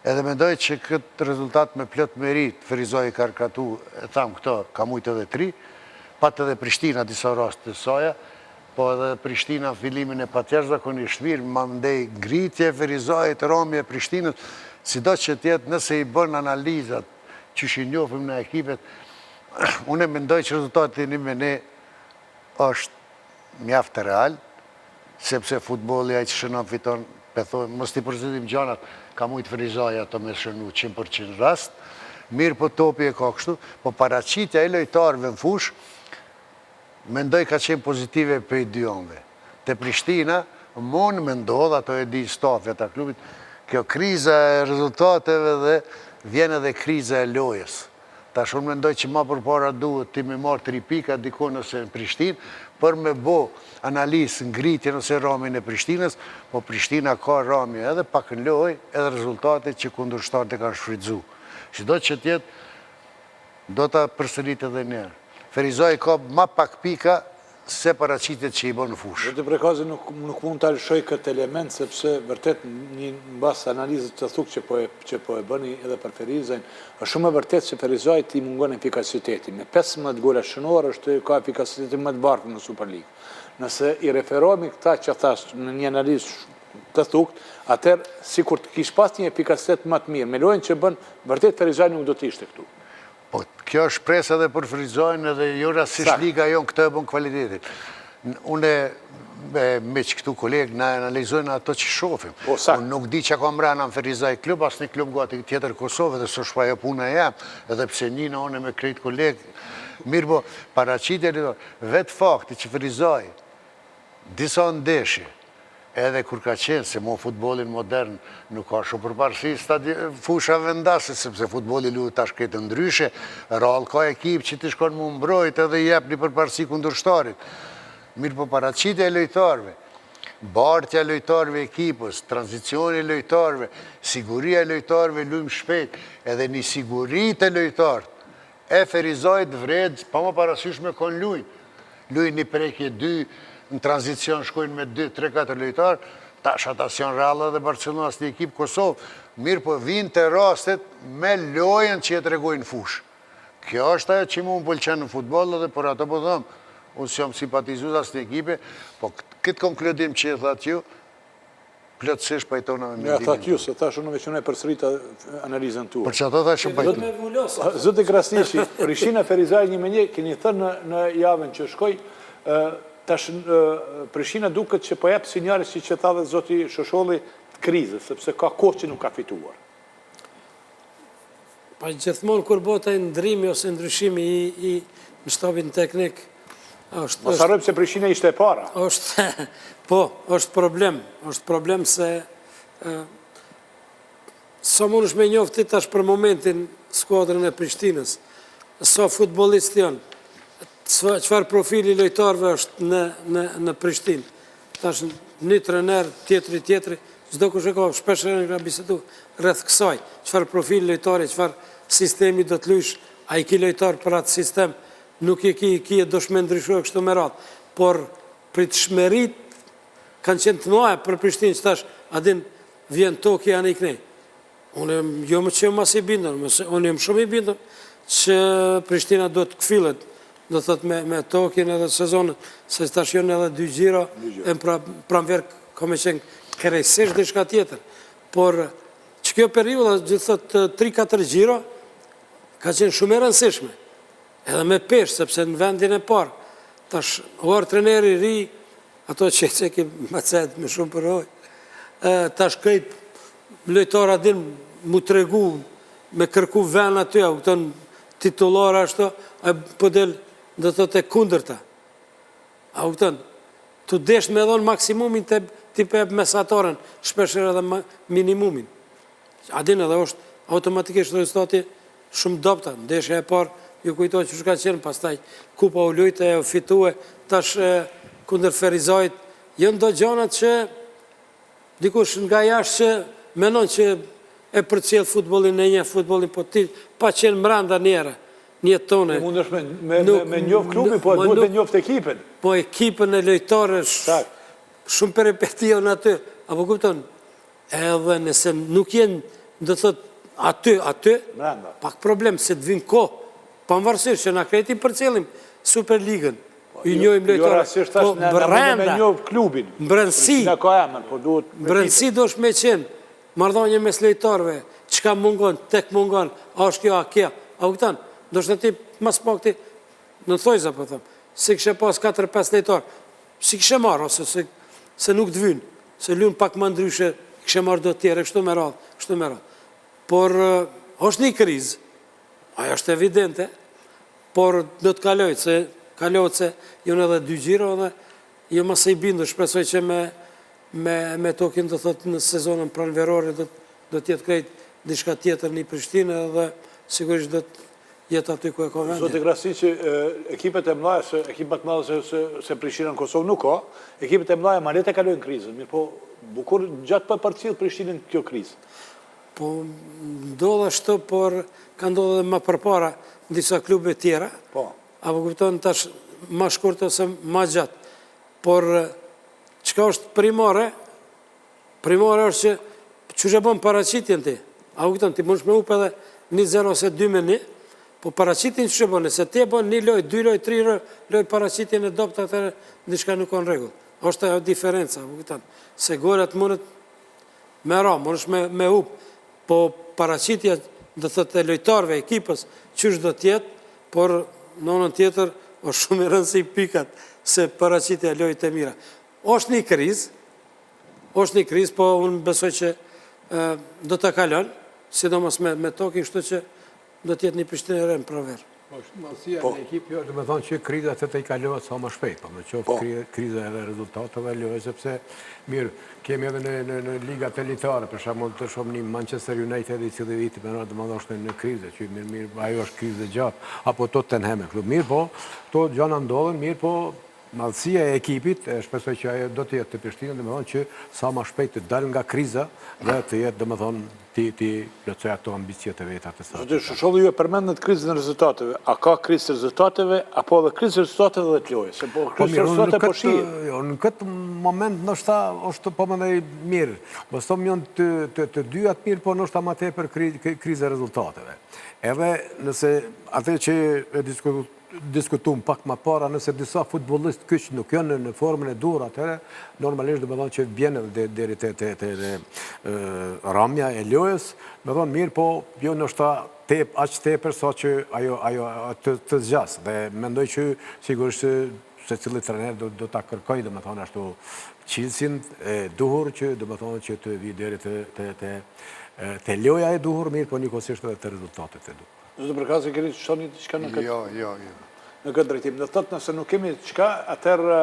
Edhe mendoj që këtë rezultat me plot merit, Ferizaj ka rkatu, e tham këto, ka mujtë edhe 3, pat edhe Prishtina disa rast të soja, po edhe Prishtina fillimin e patjetërzakonisht mirë, ma ndej ngritje, verizojit, ramje e Prishtinës, sido që tjetë nëse i bën analizat që shi njofim në ekipet, unë mendoj që rezultatin me ne është mjaft real, sepse futbolli ai që shënon fiton, mos t'i përzitim gjanat, ka mujtë verizoj ato me shënu 100% rast, mirë po topi e ka kështu, po paraqitja e lojtarëve në fush, mendoj ka qenë pozitive për i dyonve. Te Prishtina, mon me ndodh, ato e di stafi ata klubit, kjo kriza e rezultateve dhe vjen edhe kriza e lojës. Tash unë mendoj që ma përpara duhet ti me marrë 3 pika diko nëse në Prishtinë, për me bo analizë ngritje nëse ramin e Prishtinës, po Prishtina ka rami edhe pak në lojë, edhe rezultate që kundërshtarët e kanë shfrytzu. Që do që tjetë, do të përsërit edhe njerë. Ferizoj ka ma pak pika se paraqitjet që i bën në fushë. Zoti Prekazi nuk mund të alëshoj këtë element, sepse vërtet në bas analizët të thuk që po e bëni edhe për Ferizajn, është shumë e vërtet që Ferizaj ti mungon efikasiteti. Me 15 gola shënor është ka efikasiteti më të bartë në Superligë. Nëse i referohemi këta që thash në një analizë të thukt, atër si kur të kish pas një efikasitet më të mirë, me lojnë që bën, vërtet Ferizaj nuk do të ishte këtu. Po, kjo është presë edhe për Ferizajnë edhe jo rasisht liga jonë këtë e bën kvalitetin. Une me që këtu kolegë në analizojnë ato që shofim. Unë nuk di që ka mrena në Ferizaj klub, asë një klub gati tjetër Kosovë, dhe së shpaja puna e jam, edhe pse njëna one me krejt kolegë. Mirë po, paraqitje vetë fakti që Ferizaj, disa ndeshje, edhe kur ka qenë, se mo futbolin modern nuk ka shumë përparësi fusha vendase, sepse futboli luhet tash këtë ndryshe, rall ka ekip që ti shkon mu mbrojt edhe jep një përparësi kundërshtarit. Mirë po paraqitja e lojtarëve, bartja e lojtarëve ekipës, tranzicioni e lojtarëve, siguria e lojtarëve lujmë shpejt, edhe një sigurit e lojtarët, e Ferizajt vred, pa më parasysh me kon lujnë. Lujnë një prekje 2, në tranzicion shkojnë me 2, 3, 4 lojtarë, tash ata janë Real dhe Barcelona si ekip Kosovë, mirë po vinë të rastet me lojën që jetë regojnë fush. Kjo është ajo që mu më pëlqenë në futbol dhe për ato po thëmë, unë si jam simpatizues as në ekipe, po këtë konkludim që e thatë ju, plotësisht pajtona me mendimin. Ja, thatë ju, se thashë në veçune përsërita analizën tuaj. Për që ato thashë pajtona. Zoti Krasniqi, Prishtina Ferizaj 1-1, keni thënë në javën që shkoj, tash Prishtina duket që po jep sinjale si që tha dhe zoti Shosholli të krizës, sepse ka kohë që nuk ka fituar. Pa gjithmonë kur bota e ndrimi ose ndryshimi i në shtabin teknik, Mos harrojmë se Prishtina ishte e para. Po, është problem. është problem se sa mund është me njofti tash për momentin skuadrën e Prishtinës, sa futbolist janë, qëfar profili lojtarve është në Prishtinë. Tash një trener, tjetëri, çdo kush e ka shpesh në nga bisedu rreth kësaj, qëfar profili lojtari, qëfar sistemi do të lush, a i ki lojtar për atë sistem, nuk i ki e do shme ndryshua kështu me ratë, por për të shmerit kanë qenë të mëdha për Prishtinë, që tash adin vjen toki janë i knej. Unë jo më që mas i bindën, unë jem shumë i bindën që Prishtina do të këfilet, do të thëtë me tokin edhe sezonët, se tash janë edhe 2 gjira, e pramver ka me qenë krejtësisht dhe shka tjetër. Por që kjo periuda, gjithë thëtë 3-4 gjira, ka qenë shumë e rëndësishme. Edhe me pesh, sepse në vendin e parë, tash uar treneri ri, ato që ki më cedë me shumë përhoj, tash këjt lojtara din mu të regu, me kërku ven aty, a këtën titular ashto, a pëdel dhe të të kundërta. A këtën, të desh me dhonë maksimumin të tipe mesataren, shpesher edhe minimumin. A din edhe është automatikisht rezultati shumë dopta, ndeshja e parë, ju kujtoj që shka qenë, pastaj kupa u lujtë e u fitue, tash kundër Ferizajt, jënë do gjanat që dikush nga jashtë që menon që e për cilë futbolin e një futbolin, po ti pa qenë mranda njëra, një tone. Mund është me njoft klubi, po duhet me njoft ekipin. Po ekipin e lojtare shumë peripetia në aty, apo kupton, edhe nëse nuk jenë, do thot, aty, pak problem, se të vinë kohë, pavarësisht që na kreti për cilin Superligën. i njojmë Jo lojtarë, rasisht po tash në me njovë klubin. Brëndësi, Në ka emën, po duhet... brëndësi do shme qenë, mardhanje mes lojtarëve, qka mungon, tek mungon, a është kjo, a kja, a u këtanë, do shtë ti mas pak ti, në thojza, po thëmë, si kështë pas 4-5 lojtarë, si kështë marë, ose se nuk të vynë, se lunë pak më ndryshe, kështë marë do tjere, kështu me radhë. Por, është një krizë, ajo është evidente, por do të kalojtë se jonë edhe 2 gjiro dhe jo mëse i bindu, shpresoj që me tokin të thotë në sezonën pranverore do tjetë krejt dishka tjetër një Prishtinë dhe sigurisht do të jetë aty ku e ka vendin. Zotë Krasi që ekipet e mlaje, ekipet mlaje se Prishtina në Kosovë nuk ka, ekipet e mlaje ma le të kalojnë krizën, mirë po bukur gjatë për përcilë Prishtinën kjo krizë. Po ndodhe ashtu, por ka ndodhe dhe ma përpara në disa klube tjera, apo kupton tash ma shkurt ose ma gjatë. Por qka është primare është që që bën paracitjen ti. Apo kupton, ti mund shme upe edhe 1-0 ose 2-1, po paracitjen që bën, se ti e bën 1 loj, 2 loj, 3 loj paracitjen e dopt atër në shka nuk kanë regull. Është ajo diferenca, apo kupton, se golet mundet me ra, mundesh me upë, po paracitja dhe thëtë e lojtarve, ekipës, qysh do tjetë, por në onën tjetër, është shumë i rëndësi pikat, se paracitja e lojt e mira. është një kriz, po unë besoj që do të kalon, sidomos me tokin, shtu që do tjetë një Prishtinë e rëmë praverë. Malësia në ekip jo, dhe me thonë që kriza të i kalohet sa më shpejt, po me qofë kriza edhe rezultateve lojë, sepse mirë, kemi edhe në ligat elitare, për shembull të shohim një Manchester United i cili viti me radhë më është në krizë, që mirë, ajo është krizë gjatë, apo Tottenham klub, mirë po, to gjana ndodhen, mirë po, madhësia e ekipit, shpresoj që ajo do të jetë të Prishtinë, dhe me thonë që sa më shpejt të dalë nga kriza dhe të jetë, dhe me thonë, ti plotësoj ato ambicijet e veta të saj. Shoqëlli ju e përmendët krizën e rezultateve. A ka krizë e rezultateve, apo edhe krizë e rezultateve dhe të lojë? Se po krizë e rezultateve po shije. Në këtë moment nështë është po më dhe mirë. Mos thomë janë të dyat mirë, po nështë ma tepër krizë e rezultateve. Edhe nëse atë që diskutum pak ma para, nëse disa futbolist këqë nuk janë në formën e dur atëre, normalisht dhe me thonë që vjenë deri të ramja e lojës, me thonë mirë, po jo nështë aqë tepër sa që ajo të zgjas. Dhe mendoj që sigurisht se cili trener do të kërkoj, dhe me thonë ashtu qilësin e duhur që dhe me thonë që të vi deri të loja e duhur, mirë, po njëkosisht edhe të rezultatet e duhur. Zotë Përkasi, keni të shoni qka në këtë? Jo. Në këtë drejtim. Në thëtë nëse nuk kemi qka, atërë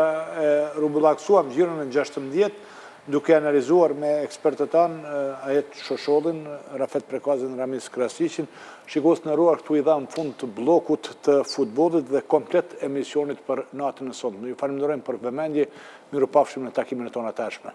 rumbullaksuam gjirën në 16, duke analizuar me ekspertët tanë, Ajet Shoshollin, Rafet Prekazin, Ramis Krasishin, shikos në ruar këtu i dha në fund të blokut të futbolit dhe komplet emisionit për natën e sonde. Ju falenderojmë për vëmendje, miru pafshim në takimin e tonë atashme.